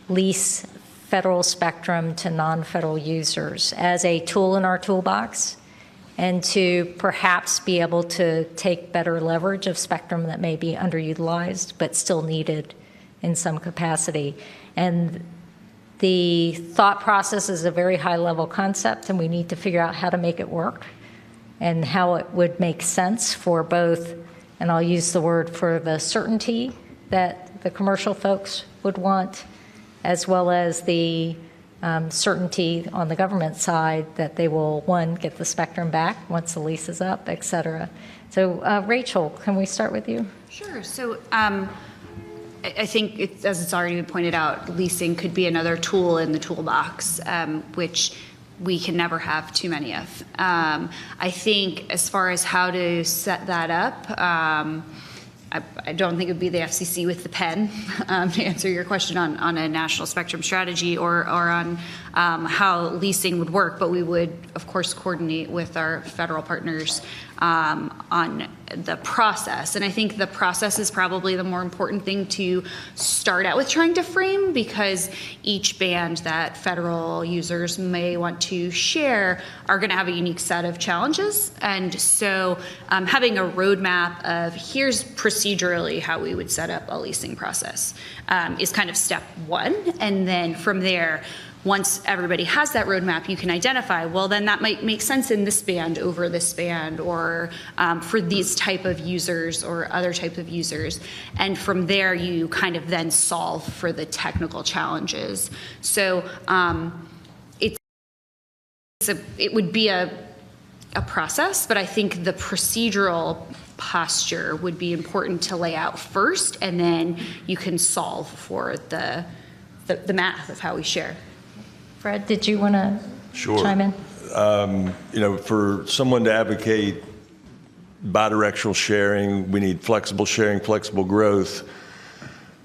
lease federal spectrum to non-federal users as a tool in our toolbox, and to perhaps be able to take better leverage of spectrum that may be underutilized but still needed in some capacity. And the thought process is a very high-level concept, and we need to figure out how to make it work and how it would make sense for both, and I'll use the word for the certainty that the commercial folks would want, as well as the certainty on the government side that they will, one, get the spectrum back once the lease is up, et cetera. So Rachael, can we start with you? Sure. So I think, as it's already been pointed out, leasing could be another tool in the toolbox, which we can never have too many of. I think as far as how to set that up, I don't think it would be the FCC with the pen to answer your question on a national spectrum strategy or on how leasing would work, but we would, of course, coordinate with our federal partners on the process. And I think the process is probably the more important thing to start out with trying to frame, because each band that federal users may want to share are going to have a unique set of challenges. And so having a roadmap of here's procedurally how we would set up a leasing process is kind of step one. And then from there, once everybody has that roadmap, you can identify, well, then that might make sense in this band over this band, or for these type of users or other type of users. And from there, you kind of then solve for the technical challenges. So it would be a process, but I think the procedural posture would be important to lay out first, and then you can solve for the math of how we share. Fred, did you want to chime in? For someone to advocate bidirectional sharing, we need flexible sharing, flexible growth.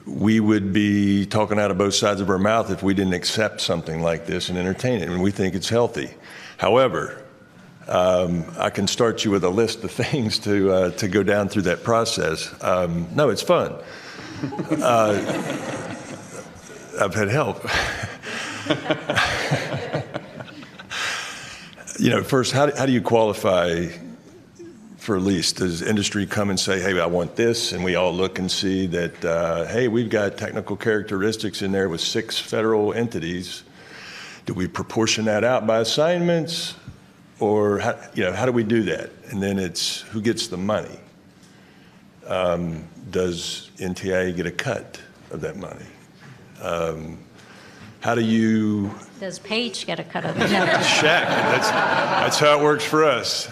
We would be talking out of both sides of our mouth if we didn't accept something like this and entertain it, and we think it's healthy. However, I can start you with a list of things to go down through that process. No, it's fun. I've had help. First, how do you qualify for a lease? Does industry come and say, hey, I want this, and we all look and see that, hey, we've got technical characteristics in there with 6 federal entities. Do we proportion that out by assignments? Or how do we do that? And then it's who gets the money? Does NTIA get a cut of that money? How do you... Does Paige get a cut of it? Check. That's how it works for us.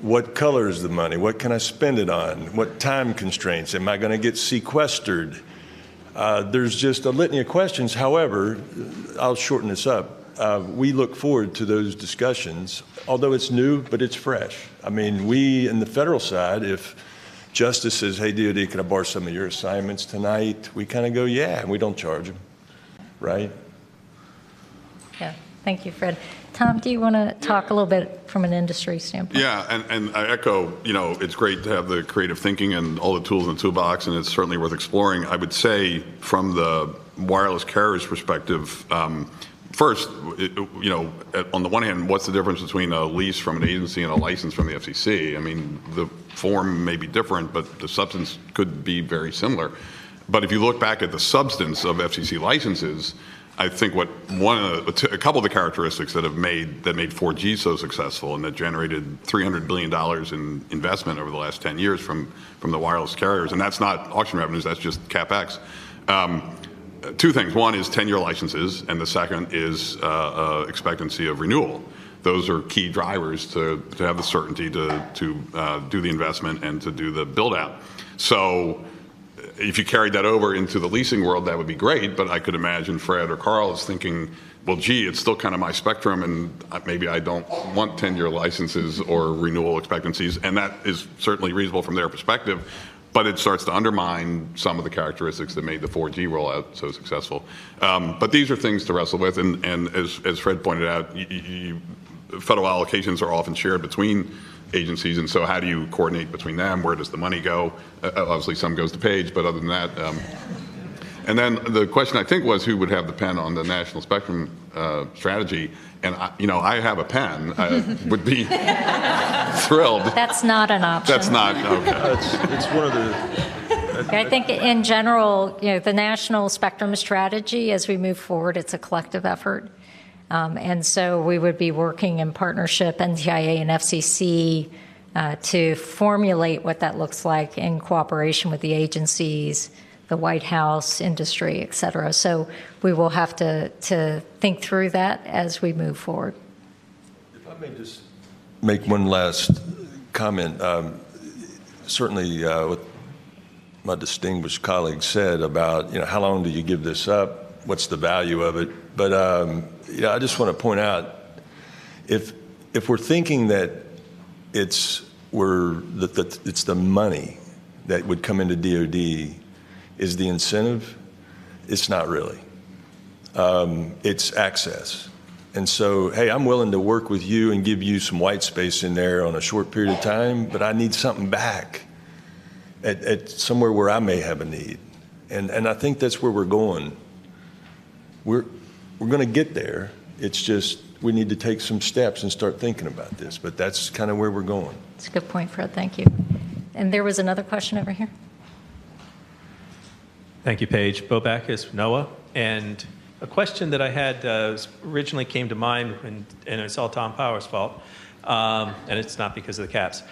What color is the money? What can I spend it on? What time constraints? Am I going to get sequestered? There's just a litany of questions. However, I'll shorten this up. We look forward to those discussions, although it's new, but it's fresh. I mean, we, in the federal side, if Justice says, hey, DOD, can I borrow some of your assignments tonight? We kind of go, yeah, and we don't charge them, right? Yeah, thank you, Fred. Tom, do you want to talk a little bit from an industry standpoint? Yeah, and I echo, it's great to have the creative thinking and all the tools in the toolbox, and it's certainly worth exploring. I would say from the wireless carrier's perspective, first, on the one hand, what's the difference between a lease from an agency and a license from the FCC? I mean, the form may be different, but the substance could be very similar. But if you look back at the substance of FCC licenses, I think a couple of the characteristics that made 4G so successful and that generated $300 billion in investment over the last 10 years from the wireless carriers, and that's not auction revenues, that's just CapEx. Two things. One is 10-year licenses, and the second is expectancy of renewal. Those are key drivers to have the certainty to do the investment and to do the build out. So if you carried that over into the leasing world, that would be great, but I could imagine Fred or Carl is thinking, well, gee, it's still kind of my spectrum, and maybe I don't want 10-year licenses or renewal expectancies, and that is certainly reasonable from their perspective, but it starts to undermine some of the characteristics that made the 4G rollout so successful. But these are things to wrestle with, and as Fred pointed out, federal allocations are often shared between agencies, and so how do you coordinate between them? Where does the money go? Obviously, some goes to Paige, but other than that, and then the question I think was who would have the pen on the national spectrum strategy, and I have a pen. I would be thrilled. That's not an option. That's not okay. It's one of the. I think in general, the national spectrum strategy, as we move forward, it's a collective effort. And so we would be working in partnership, NTIA and FCC, to formulate what that looks like in cooperation with the agencies, the White House, industry, et cetera. So we will have to think through that as we move forward. If I may just make one last comment. Certainly what my distinguished colleague said about, how long do you give this up? What's the value of it? But I just want to point out, if we're thinking that it's the money that would come into DoD is the incentive, it's not really. It's access. And so, hey, I'm willing to work with you and give you some white space in there on a short period of time, but I need something back at somewhere where I may have a need. And I think that's where we're going. We're going to get there. It's just we need to take some steps and start thinking about this. But that's kind of where we're going. That's a good point, Fred. Thank you. And there was another question over here. Thank you, Paige. Bo Backus, NOAA. And a question that I had originally came to mind, and it's all Tom Power's fault, and it's not because of the caps.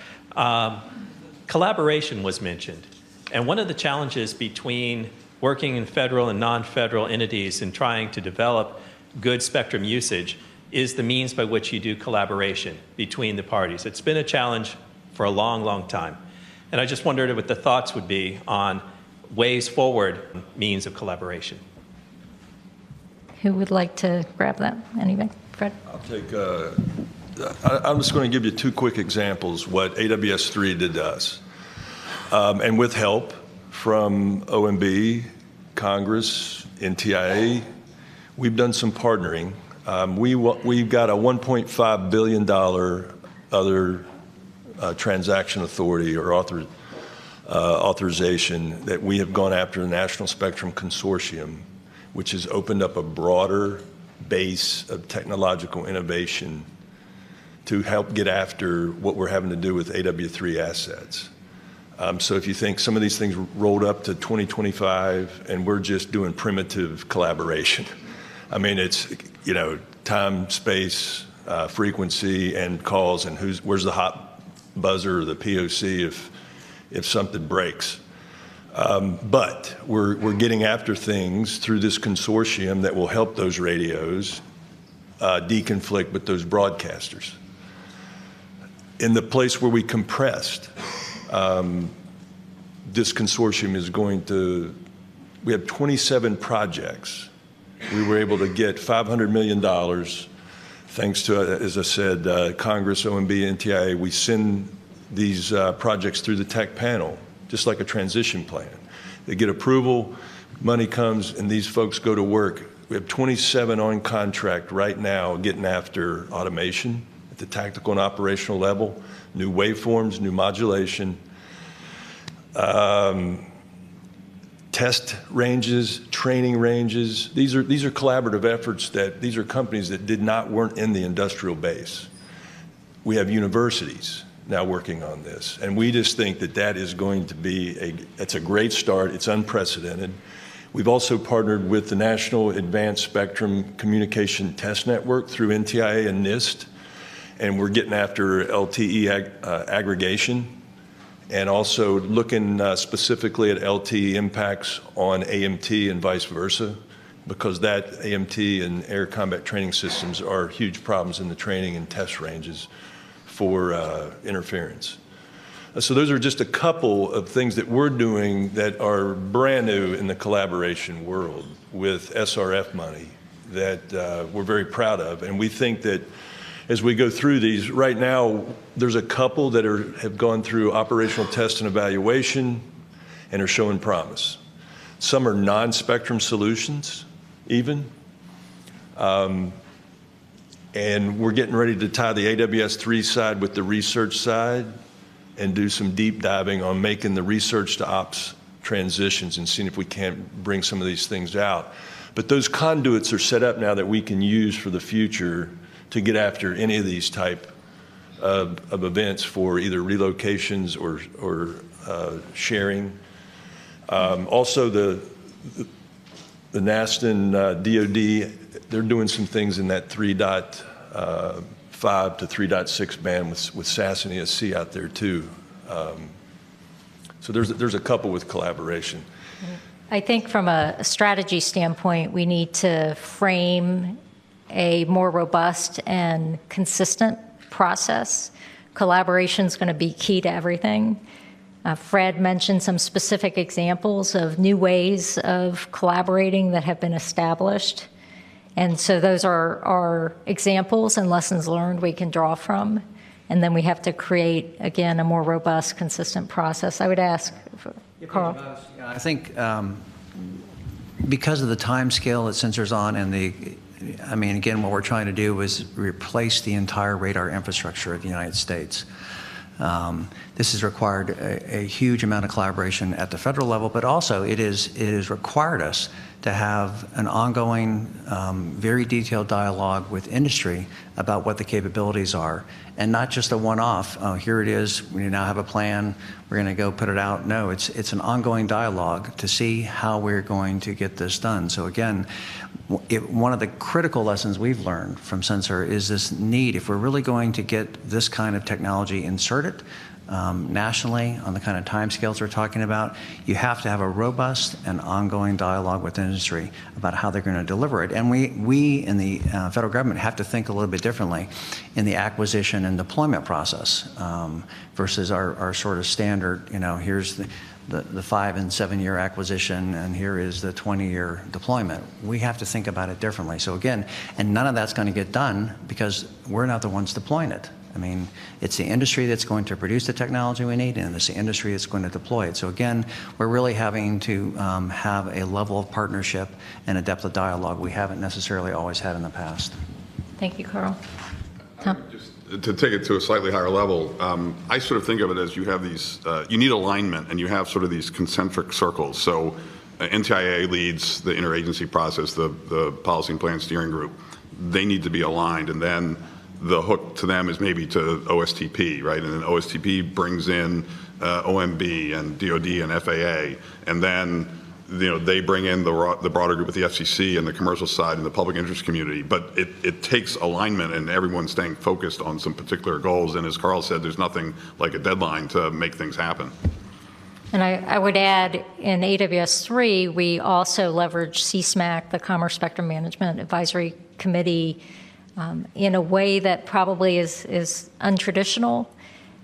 Collaboration was mentioned. And one of the challenges between working in federal and non-federal entities and trying to develop good spectrum usage is the means by which you do collaboration between the parties. It's been a challenge for a long, long time. And I just wondered what the thoughts would be on ways forward, means of collaboration. Who would like to grab that? Anybody? Fred? I'll take, I'm just going to give you two quick examples what AWS-3 did to us. And with help from OMB, Congress, NTIA, we've done some partnering. We've got a $1.5 billion other transaction authority or authorization that we have gone after the National Spectrum Consortium, which has opened up a broader base of technological innovation to help get after what we're having to do with AW3 assets. So if you think some of these things rolled up to 2025 and we're just doing primitive collaboration. I mean, it's, time, space, frequency, and calls, and where's the hot buzzer or the POC if something breaks. But we're getting after things through this consortium that will help those radios deconflict with those broadcasters. In the place where we compressed, this consortium is we have 27 projects. We were able to get $500 million thanks to, as I said, Congress, OMB, NTIA. We send these projects through the tech panel, just like a transition plan. They get approval, money comes, and these folks go to work We have 27 on contract right now getting after automation at the tactical and operational level, new waveforms, new modulation, test ranges, training ranges. These are collaborative efforts these are companies that weren't in the industrial base. We have universities now working on this, and we just think that is going to be it's a great start. It's unprecedented. We've also partnered with the National Advanced Spectrum Communication Test Network through NTIA and NIST, and we're getting after LTE aggregation and also looking specifically at LTE impacts on AMT and vice versa, because that AMT and air combat training systems are huge problems in the training and test ranges for interference. So those are just a couple of things that we're doing that are brand new in the collaboration world with SRF money that we're very proud of. And we think that as we go through these, right now, there's a couple that have gone through operational test and evaluation and are showing promise. Some are non-spectrum solutions, even. And we're getting ready to tie the AWS-3 side with the research side and do some deep diving on making the research to ops transitions and seeing if we can't bring some of these things out. But those conduits are set up now that we can use for the future to get after any of these type of events for either relocations or sharing. Also, the NASA and DoD, they're doing some things in that 3.5 to 3.6 band with SAS and ESC out there too. So there's a couple with collaboration. I think from a strategy standpoint, we need to frame a more robust and consistent process. Collaboration is going to be key to everything. Fred mentioned some specific examples of new ways of collaborating that have been established. And so those are examples and lessons learned we can draw from. And then we have to create, again, a more robust, consistent process. I would ask, Carl. I think because of the time scale that sensors on and again, what we're trying to do is replace the entire radar infrastructure of the United States. This has required a huge amount of collaboration at the federal level, but also it has required us to have an ongoing, very detailed dialogue with industry about what the capabilities are, and not just a one-off. Oh, here it is. We now have a plan. We're going to go put it out. No, it's an ongoing dialogue to see how we're going to get this done. So again, one of the critical lessons we've learned from Sensor is this need, if we're really going to get this kind of technology inserted nationally on the kind of timescales we're talking about, you have to have a robust and ongoing dialogue with industry about how they're going to deliver it. And we in the federal government have to think a little bit differently in the acquisition and deployment process versus our sort of standard, here's the 5 and 7 year acquisition, and here is the 20-year deployment. We have to think about it differently. So again, and none of that's going to get done because we're not the ones deploying it. I mean, it's the industry that's going to produce the technology we need, and it's the industry that's going to deploy it. So again, we're really having to have a level of partnership and a depth of dialogue we haven't necessarily always had in the past. Thank you, Carl. Tom? To take it to a slightly higher level, I sort of think of it as you have these, you need alignment, and you have sort of these concentric circles. So NTIA leads the interagency process, the policy and plan steering group. They need to be aligned, and then the hook to them is maybe to OSTP, right? And then OSTP brings in OMB and DoD and FAA, and then they bring in the broader group with the FCC and the commercial side and the public interest community. But it takes alignment and everyone staying focused on some particular goals. And as Carl said, there's nothing like a deadline to make things happen. And I would add, in AWS-3, we also leverage CSMAC, the Commerce Spectrum Management Advisory Committee, in a way that probably is untraditional,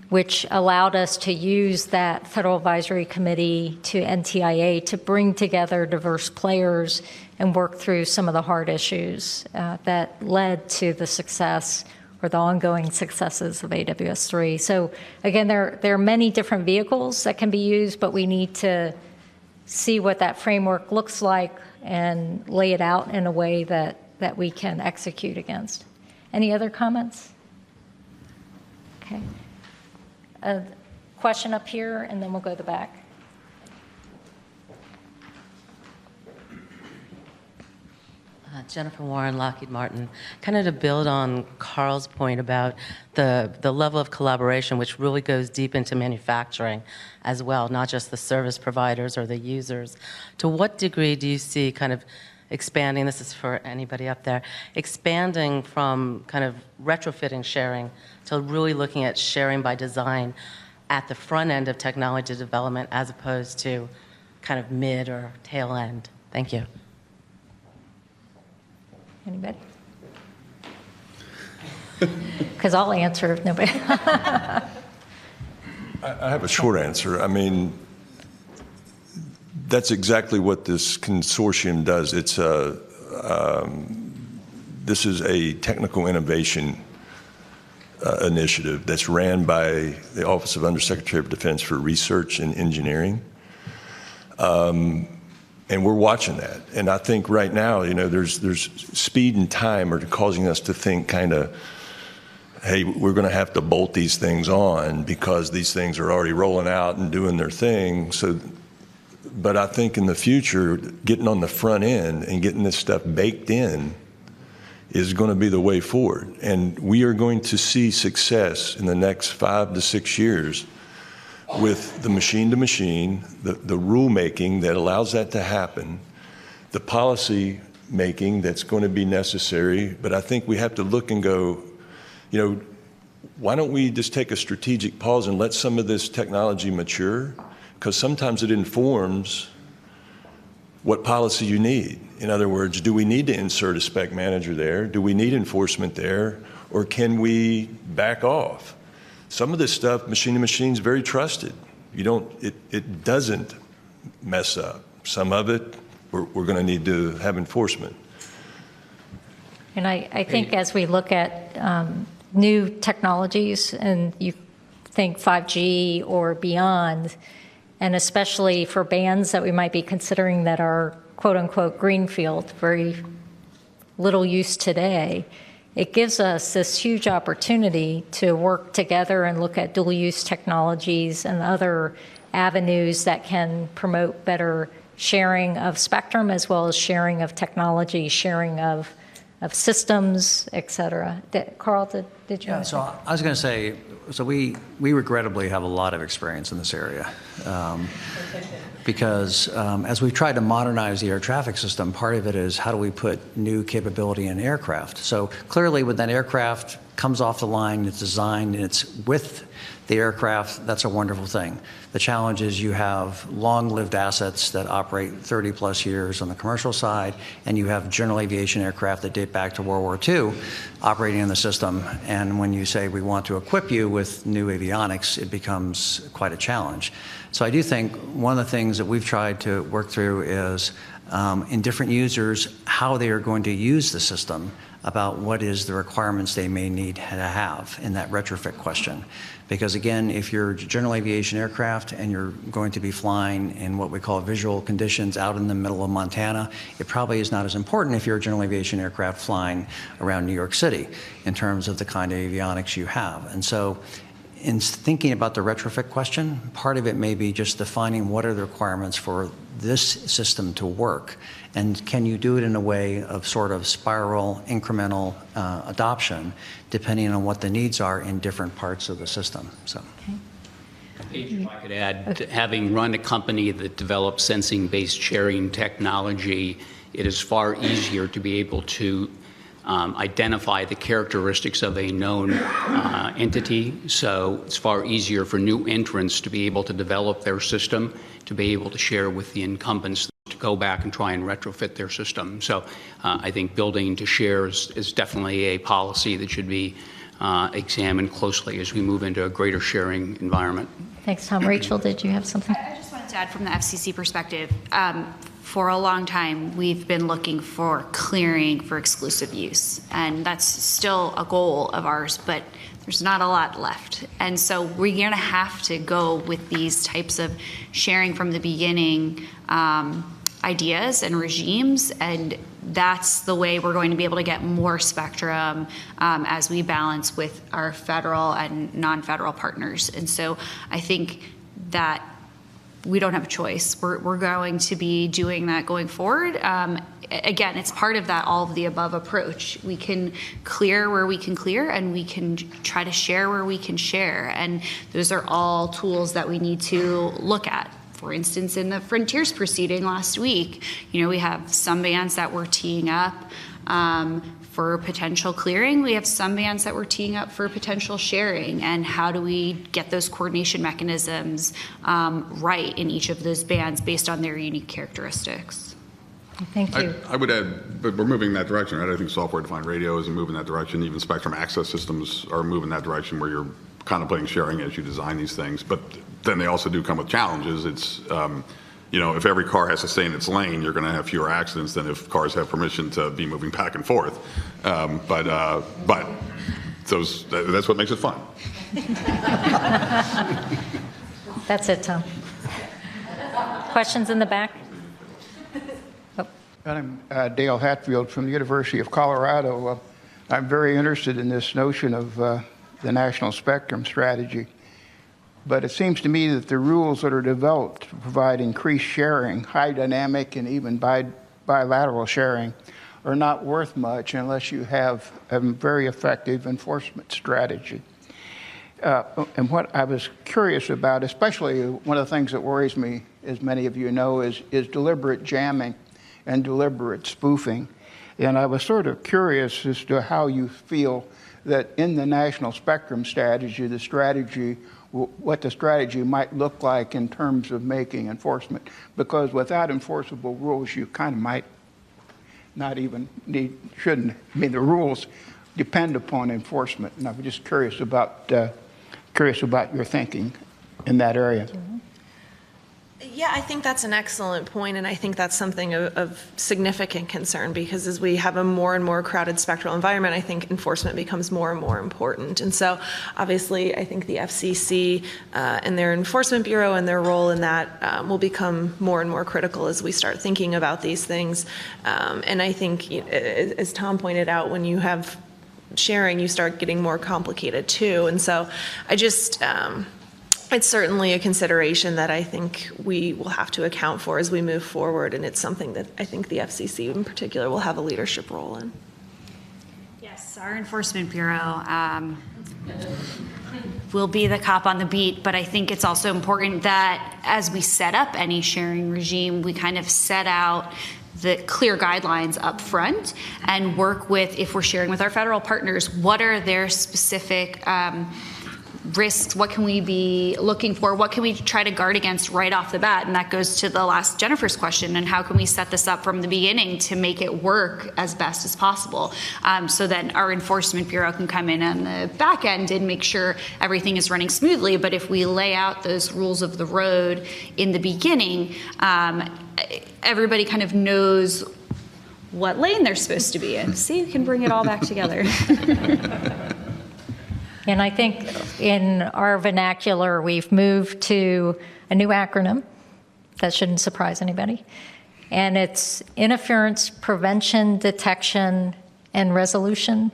which allowed us to use that Federal Advisory Committee to NTIA to bring together diverse players and work through some of the hard issues that led to the success or the ongoing successes of AWS-3. So again, there are many different vehicles that can be used, but we need to see what that framework looks like and lay it out in a way that we can execute against. Any other comments? Okay. A question up here, and then we'll go to the back. Jennifer Warren, Lockheed Martin. Kind of to build on Carl's point about the level of collaboration, which really goes deep into manufacturing as well, not just the service providers or the users. To what degree do you see kind of expanding, this is for anybody up there, expanding from kind of retrofitting sharing to really looking at sharing by design at the front end of technology development as opposed to kind of mid or tail end? Thank you. Anybody? Because I'll answer if nobody. I have a short answer. I mean, that's exactly what this consortium does. It's this is a technical innovation initiative that's ran by the Office of Undersecretary of Defense for Research and Engineering. And we're watching that. And I think right now, you know, there's speed and time are causing us to think kind of, hey, we're going to have to bolt these things on because these things are already rolling out and doing their thing. So, but I think in the future, getting on the front end and getting this stuff baked in is going to be the way forward. And we are going to see success in the next 5 to 6 years with the machine-to-machine, the rule-making that allows that to happen, the policy making that's going to be necessary. But I think we have to look and go, you know, why don't we just take a strategic pause and let some of this technology mature? Because sometimes it informs what policy you need. In other words, do we need to insert a spec manager there? Do we need enforcement there? Or can we back off? Some of this stuff, machine-to-machine, is very trusted. You don't, it doesn't mess up. Some of it, we're going to need to have enforcement. And I think as we look at new technologies, and you think 5G or beyond, and especially for bands that we might be considering that are quote-unquote greenfield, very little use today, it gives us this huge opportunity to work together and look at dual-use technologies and other avenues that can promote better sharing of spectrum as well as sharing of technology, sharing of systems, et cetera. Carl, did you? Yeah, so I was going to say, so we regrettably have a lot of experience in this area. Because as we've tried to modernize the air traffic system, part of it is how do we put new capability in aircraft? So clearly when that aircraft comes off the line, it's designed, and it's with the aircraft, that's a wonderful thing. The challenge is you have long-lived assets that operate 30 plus years on the commercial side, and you have general aviation aircraft that date back to World War II operating in the system. And when you say we want to equip you with new avionics, it becomes quite a challenge. So I do think one of the things that we've tried to work through is in different users, how they are going to use the system, about what is the requirements they may need to have in that retrofit question. Because again, if you're general aviation aircraft and you're going to be flying in what we call visual conditions out in the middle of Montana, it probably is not as important if you're a general aviation aircraft flying around New York City in terms of the kind of avionics you have. And so in thinking about the retrofit question, part of it may be just defining what are the requirements for this system to work, and can you do it in a way of sort of spiral, incremental adoption, depending on what the needs are in different parts of the system. So. Paige, if I could add, having run a company that develops sensing-based sharing technology, it is far easier to be able to identify the characteristics of a known entity. So it's far easier for new entrants to be able to develop their system, to be able to share with the incumbents, to go back and try and retrofit their system. So I think building to share is definitely a policy that should be examined closely as we move into a greater sharing environment. Thanks, Tom. Rachel, did you have something? I just wanted to add from the FCC perspective, for a long time, we've been looking for clearing for exclusive use. And that's still a goal of ours, but there's not a lot left. And so we're going to have to go with these types of sharing from the beginning ideas and regimes. And that's the way we're going to be able to get more spectrum as we balance with our federal and non-federal partners. And so I think that we don't have a choice. We're going to be doing that going forward. Again, it's part of that all of the above approach. We can clear where we can clear, and we can try to share where we can share. And those are all tools that we need to look at. For instance, in the Frontiers proceeding last week, we have some bands that we're teeing up for potential clearing. We have some bands that we're teeing up for potential sharing. And how do we get those coordination mechanisms right in each of those bands based on their unique characteristics? Thank you. I would add, but we're moving in that direction, right? I think software-defined radio is moving in that direction. Even spectrum access systems are moving in that direction where you're contemplating sharing as you design these things. But then they also do come with challenges. It's, if every car has to stay in its lane, you're going to have fewer accidents than if cars have permission to be moving back and forth. But that's what makes it fun. That's it, Tom. Questions in the back? I'm Dale Hatfield from the University of Colorado. I'm very interested in this notion of the National Spectrum Strategy. But it seems to me that the rules that are developed to provide increased sharing, high dynamic and even bilateral sharing, are not worth much unless you have a very effective enforcement strategy. And what I was curious about, especially one of the things that worries me, as many of you know, is deliberate jamming and deliberate spoofing. And I was sort of curious as to how you feel that in the National Spectrum Strategy, what the strategy might look like in terms of making enforcement. Because without enforceable rules, you kind of might not even shouldn't. I mean, the rules depend upon enforcement. And I was just curious about your thinking in that area. Yeah, I think that's an excellent point, and I think that's something of significant concern, because as we have a more and more crowded spectral environment, I think enforcement becomes more and more important. And so obviously I think the FCC and their Enforcement Bureau and their role in that will become more and more critical as we start thinking about these things. And I think, as Tom pointed out, when you have sharing, you start getting more complicated too. And so I just... it's certainly a consideration that I think we will have to account for as we move forward, and it's something that I think the FCC in particular will have a leadership role in. Yes, our Enforcement Bureau will be the cop on the beat, but I think it's also important that as we set up any sharing regime, we kind of set out the clear guidelines up front and work with, if we're sharing with our federal partners, what are their specific risks, what can we be looking for, what can we try to guard against right off the bat? And that goes to the last Jennifer's question, and how can we set this up from the beginning to make it work as best as possible, so that our Enforcement Bureau can come in on the back end and make sure everything is running smoothly. But if we lay out those rules of the road in the beginning, everybody kind of knows what lane they're supposed to be in. See, you can bring it all back together. And I think in our vernacular, we've moved to a new acronym. That shouldn't surprise anybody. And it's Interference Prevention, Detection, and Resolution,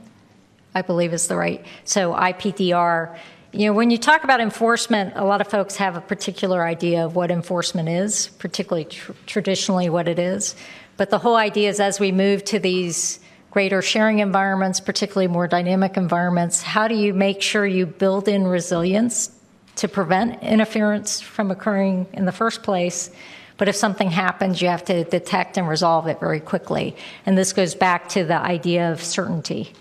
I believe is the right. So IPDR. When you talk about enforcement, a lot of folks have a particular idea of what enforcement is, particularly traditionally what it is. But the whole idea is, as we move to these greater sharing environments, particularly more dynamic environments, how do you make sure you build in resilience to prevent interference from occurring in the first place? But if something happens, you have to detect and resolve it very quickly. And this goes back to the idea of certainty.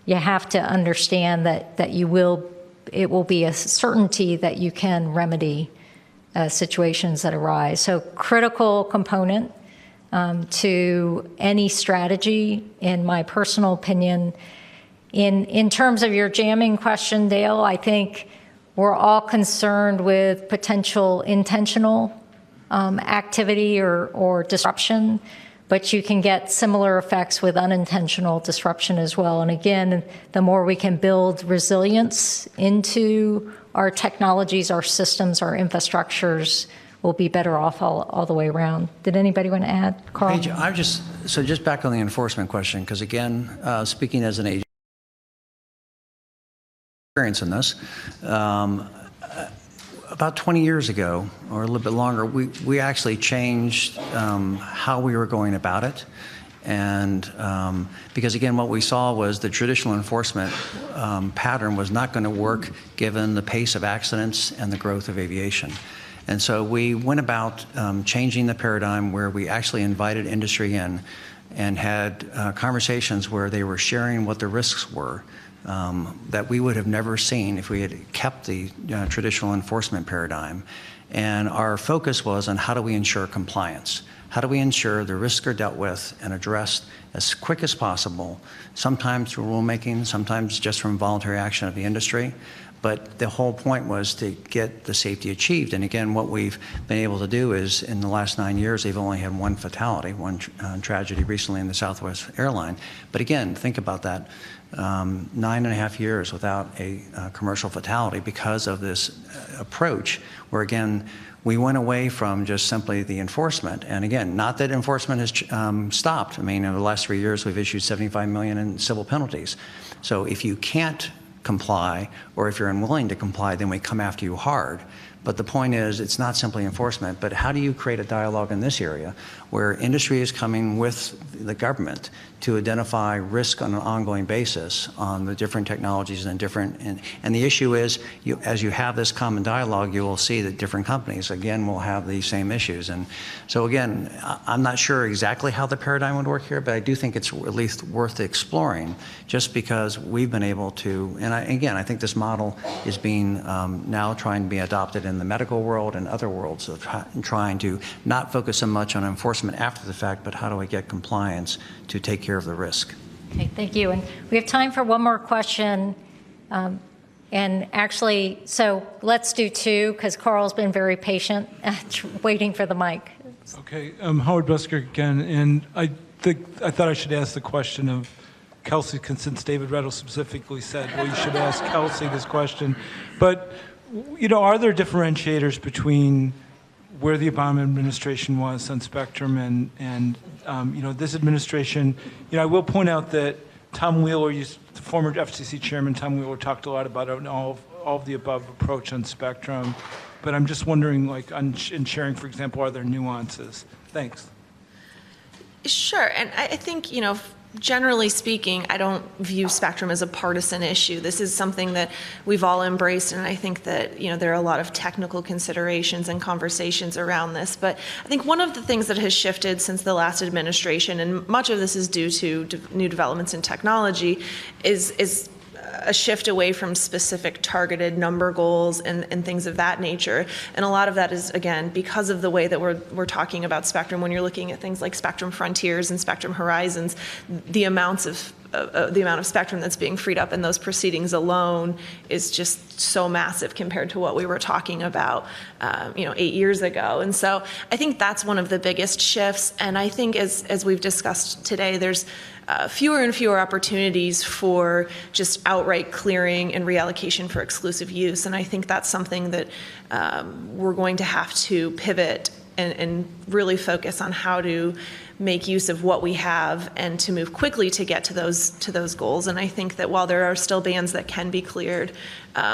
You have to understand that it will be a certainty that you can remedy situations that arise. So critical component to any strategy, in my personal opinion. In terms of your jamming question, Dale, I think we're all concerned with potential intentional activity or disruption, but you can get similar effects with unintentional disruption as well. And again, the more we can build resilience into our technologies, our systems, our infrastructures, we'll be better off all the way around. Did anybody want to add, Carl? Paige, just back on the enforcement question, because again, speaking as an agent, experience in this, about 20 years ago, or a little bit longer, we actually changed how we were going about it. And because again, what we saw was the traditional enforcement pattern was not going to work given the pace of accidents and the growth of aviation. And so we went about changing the paradigm where we actually invited industry in and had conversations where they were sharing what the risks were that we would have never seen if we had kept the traditional enforcement paradigm. And our focus was on how do we ensure compliance? How do we ensure the risks are dealt with and addressed as quick as possible, sometimes through rulemaking, sometimes just from voluntary action of the industry. But the whole point was to get the safety achieved. And again, what we've been able to do is in the last 9 years, they've only had one fatality, one tragedy recently in the Southwest airline. But again, think about that. 9.5 years without a commercial fatality because of this approach where, again, we went away from just simply the enforcement. And again, not that enforcement has stopped. I mean, over the last 3 years, we've issued $75 million in civil penalties. So if you can't comply, or if you're unwilling to comply, then we come after you hard. But the point is, it's not simply enforcement, but how do you create a dialogue in this area where industry is coming with the government to identify risk on an ongoing basis on the different technologies and and the issue is, as you have this common dialogue, you will see that different companies, again, will have these same issues. And so again, I'm not sure exactly how the paradigm would work here, but I do think it's at least worth exploring just because we've been able to, and I think this model is being now trying to be adopted in the medical world and other worlds of trying to not focus so much on enforcement after the fact, but how do I get compliance to take care of the risk? Okay, thank you. And we have time for one more question. And actually, so let's do two, because Carl's been very patient waiting for the mic. Okay, Howard Busker again, and I thought I should ask the question of Kelsey, since David Redl specifically said, well, you should ask Kelsey this question. But, you know, are there differentiators between where the Obama administration was on spectrum and you know, this administration? You know, I will point out that Tom Wheeler, the former FCC chairman, Tom Wheeler, talked a lot about an all of the above approach on spectrum. But I'm just wondering, like, in sharing, for example, are there nuances? Thanks. Sure, and I think, you know, generally speaking, I don't view spectrum as a partisan issue. This is something that we've all embraced, and I think that, you know, there are a lot of technical considerations and conversations around this. But I think one of the things that has shifted since the last administration, and much of this is due to new developments in technology, is a shift away from specific targeted number goals and things of that nature. And a lot of that is, again, because of the way that we're talking about spectrum. When you're looking at things like spectrum frontiers and spectrum horizons, the amount of spectrum that's being freed up in those proceedings alone is just so massive compared to what we were talking about, you know, 8 years ago. And so I think that's one of the biggest shifts. And I think as we've discussed today, there's fewer and fewer opportunities for just outright clearing and reallocation for exclusive use. And I think that's something that we're going to have to pivot and really focus on how to make use of what we have and to move quickly to get to those goals. And I think that while there are still bands that can be cleared,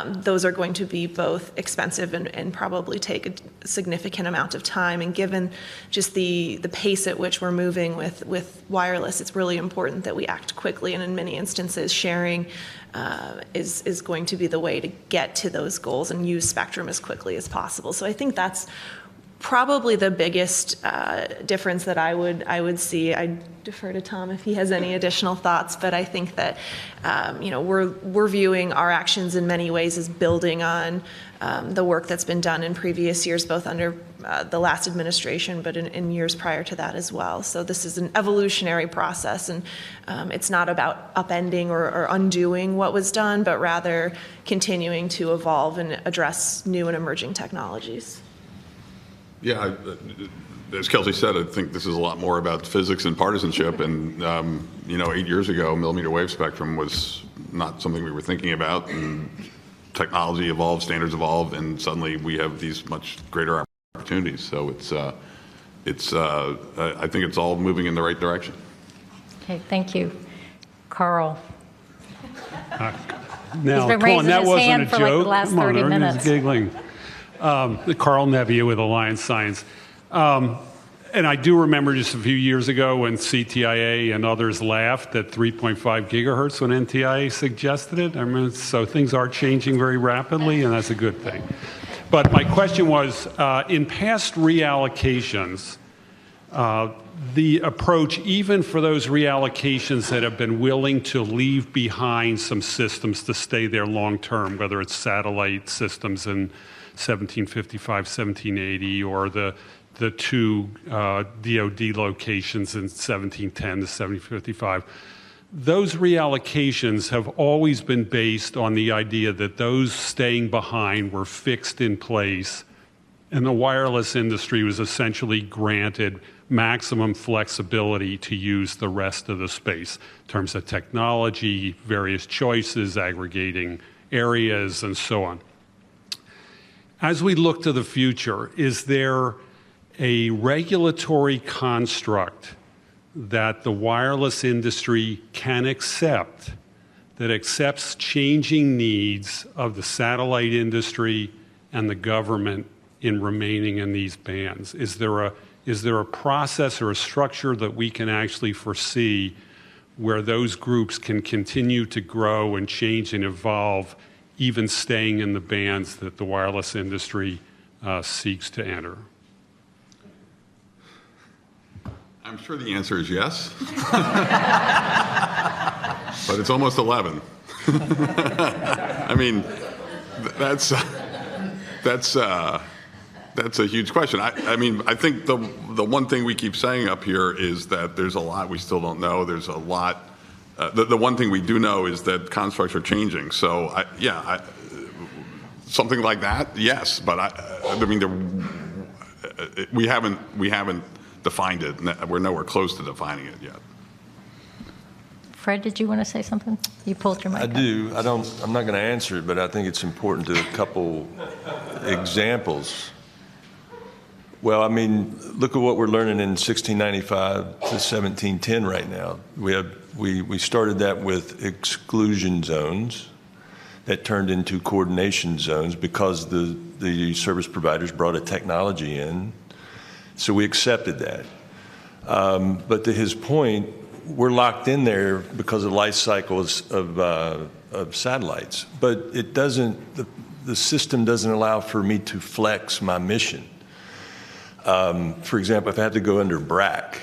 those are going to be both expensive and probably take a significant amount of time. And given just the pace at which we're moving with wireless, it's really important that we act quickly. And in many instances, sharing is going to be the way to get to those goals and use spectrum as quickly as possible. So I think that's probably the biggest difference that I would see. I defer to Tom if he has any additional thoughts, but I think that you know, we're viewing our actions in many ways as building on the work that's been done in previous years, both under the last administration, but in years prior to that as well. So this is an evolutionary process, and it's not about upending or undoing what was done, but rather continuing to evolve and address new and emerging technologies. Yeah, as Kelsey said, I think this is a lot more about physics and partisanship. And, 8 years ago, millimeter wave spectrum was not something we were thinking about. And technology evolved, standards evolved, and suddenly we have these much greater opportunities. So I think it's all moving in the right direction. Okay, thank you. Carl. Now, been come on, raising that his wasn't hand a for like joke. the last Come on, 30 everyone's minutes. giggling. Carl Neviah with Alliance Science. And I do remember just a few years ago when CTIA and others laughed at 3.5 gigahertz when NTIA suggested it. I mean, so things are changing very rapidly, and that's a good thing. But my question was, in past reallocations, the approach, even for those reallocations that have been willing to leave behind some systems to stay there long term, whether it's satellite systems in 1755, 1780, or the two DoD locations in 1710 to 1755, those reallocations have always been based on the idea that those staying behind were fixed in place, and the wireless industry was essentially granted maximum flexibility to use the rest of the space in terms of technology, various choices, aggregating areas, and so on. As we look to the future, is there a regulatory construct that the wireless industry can accept that accepts changing needs of the satellite industry and the government in remaining in these bands? Is there a process or a structure that we can actually foresee where those groups can continue to grow and change and evolve, even staying in the bands that the wireless industry seeks to enter? I'm sure the answer is yes. But it's almost 11. I mean, that's a huge question. I mean, I think the one thing we keep saying up here is that there's a lot we still don't know. There's a lot. The one thing we do know is that constructs are changing. So, something like that, yes. But I mean, we haven't defined it. We're nowhere close to defining it yet. Fred, did you want to say something? You pulled your mic up. I do. I'm not going to answer it, but I think it's important to a couple examples. Well, I mean, look at what we're learning in 1695 to 1710 right now. We started that with exclusion zones that turned into coordination zones because the service providers brought a technology in. So we accepted that. But to his point, we're locked in there because of life cycles of satellites. But it doesn't, the system doesn't allow for me to flex my mission. For example, if I have to go under BRAC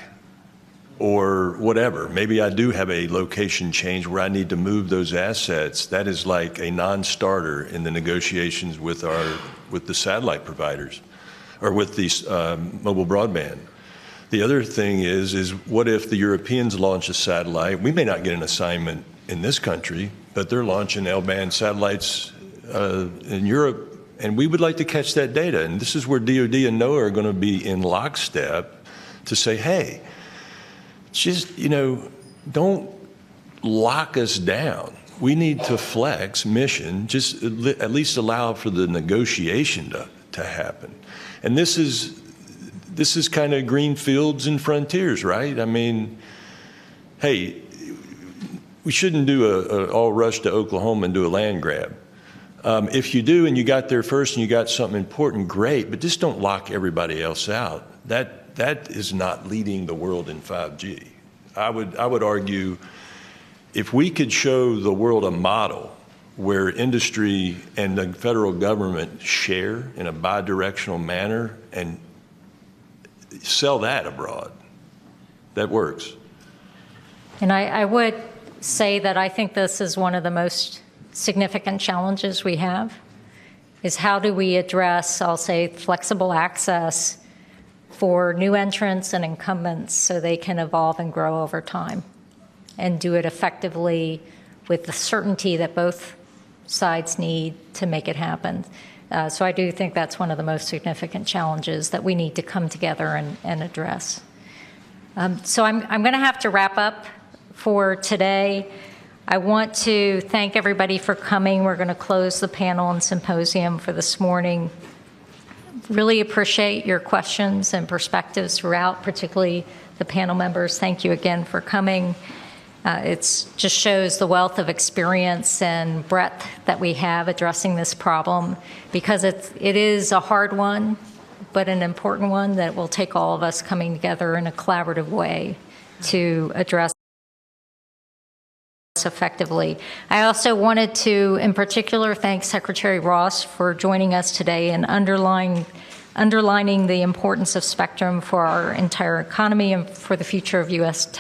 or whatever, maybe I do have a location change where I need to move those assets. That is like a non-starter in the negotiations with the satellite providers or with the mobile broadband. The other thing is what if the Europeans launch a satellite? We may not get an assignment in this country, but they're launching L-band satellites in Europe, and we would like to catch that data. And this is where DoD and NOAA are going to be in lockstep to say, hey, just, don't lock us down. We need to flex mission, just at least allow for the negotiation to happen. And this is kind of green fields and frontiers, right? I mean, hey, we shouldn't do all rush to Oklahoma and do a land grab. If you do and you got there first and you got something important, great, but just don't lock everybody else out. That is not leading the world in 5G. I would argue if we could show the world a model where industry and the federal government share in a bi-directional manner and sell that abroad, that works. And I would say that I think this is one of the most significant challenges we have, is how do we address, I'll say, flexible access for new entrants and incumbents so they can evolve and grow over time and do it effectively with the certainty that both sides need to make it happen. So I do think that's one of the most significant challenges that we need to come together and address. So I'm going to have to wrap up for today. I want to thank everybody for coming. We're going to close the panel and symposium for this morning. Really appreciate your questions and perspectives throughout, particularly the panel members. Thank you again for coming. It just shows the wealth of experience and breadth that we have addressing this problem, because it is a hard one, but an important one that will take all of us coming together in a collaborative way to address effectively. I also wanted to, in particular, thank Secretary Ross for joining us today and underlining the importance of spectrum for our entire economy and for the future of U.S.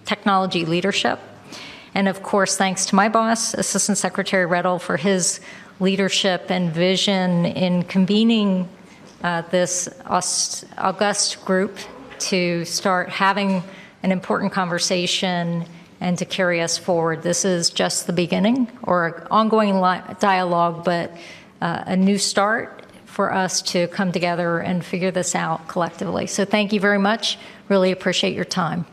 technology leadership. And of course, thanks to my boss, Assistant Secretary Redl, for his leadership and vision in convening this august group to start having an important conversation and to carry us forward. This is just the beginning, or an ongoing dialogue, but a new start for us to come together and figure this out collectively. So thank you very much. Really appreciate your time.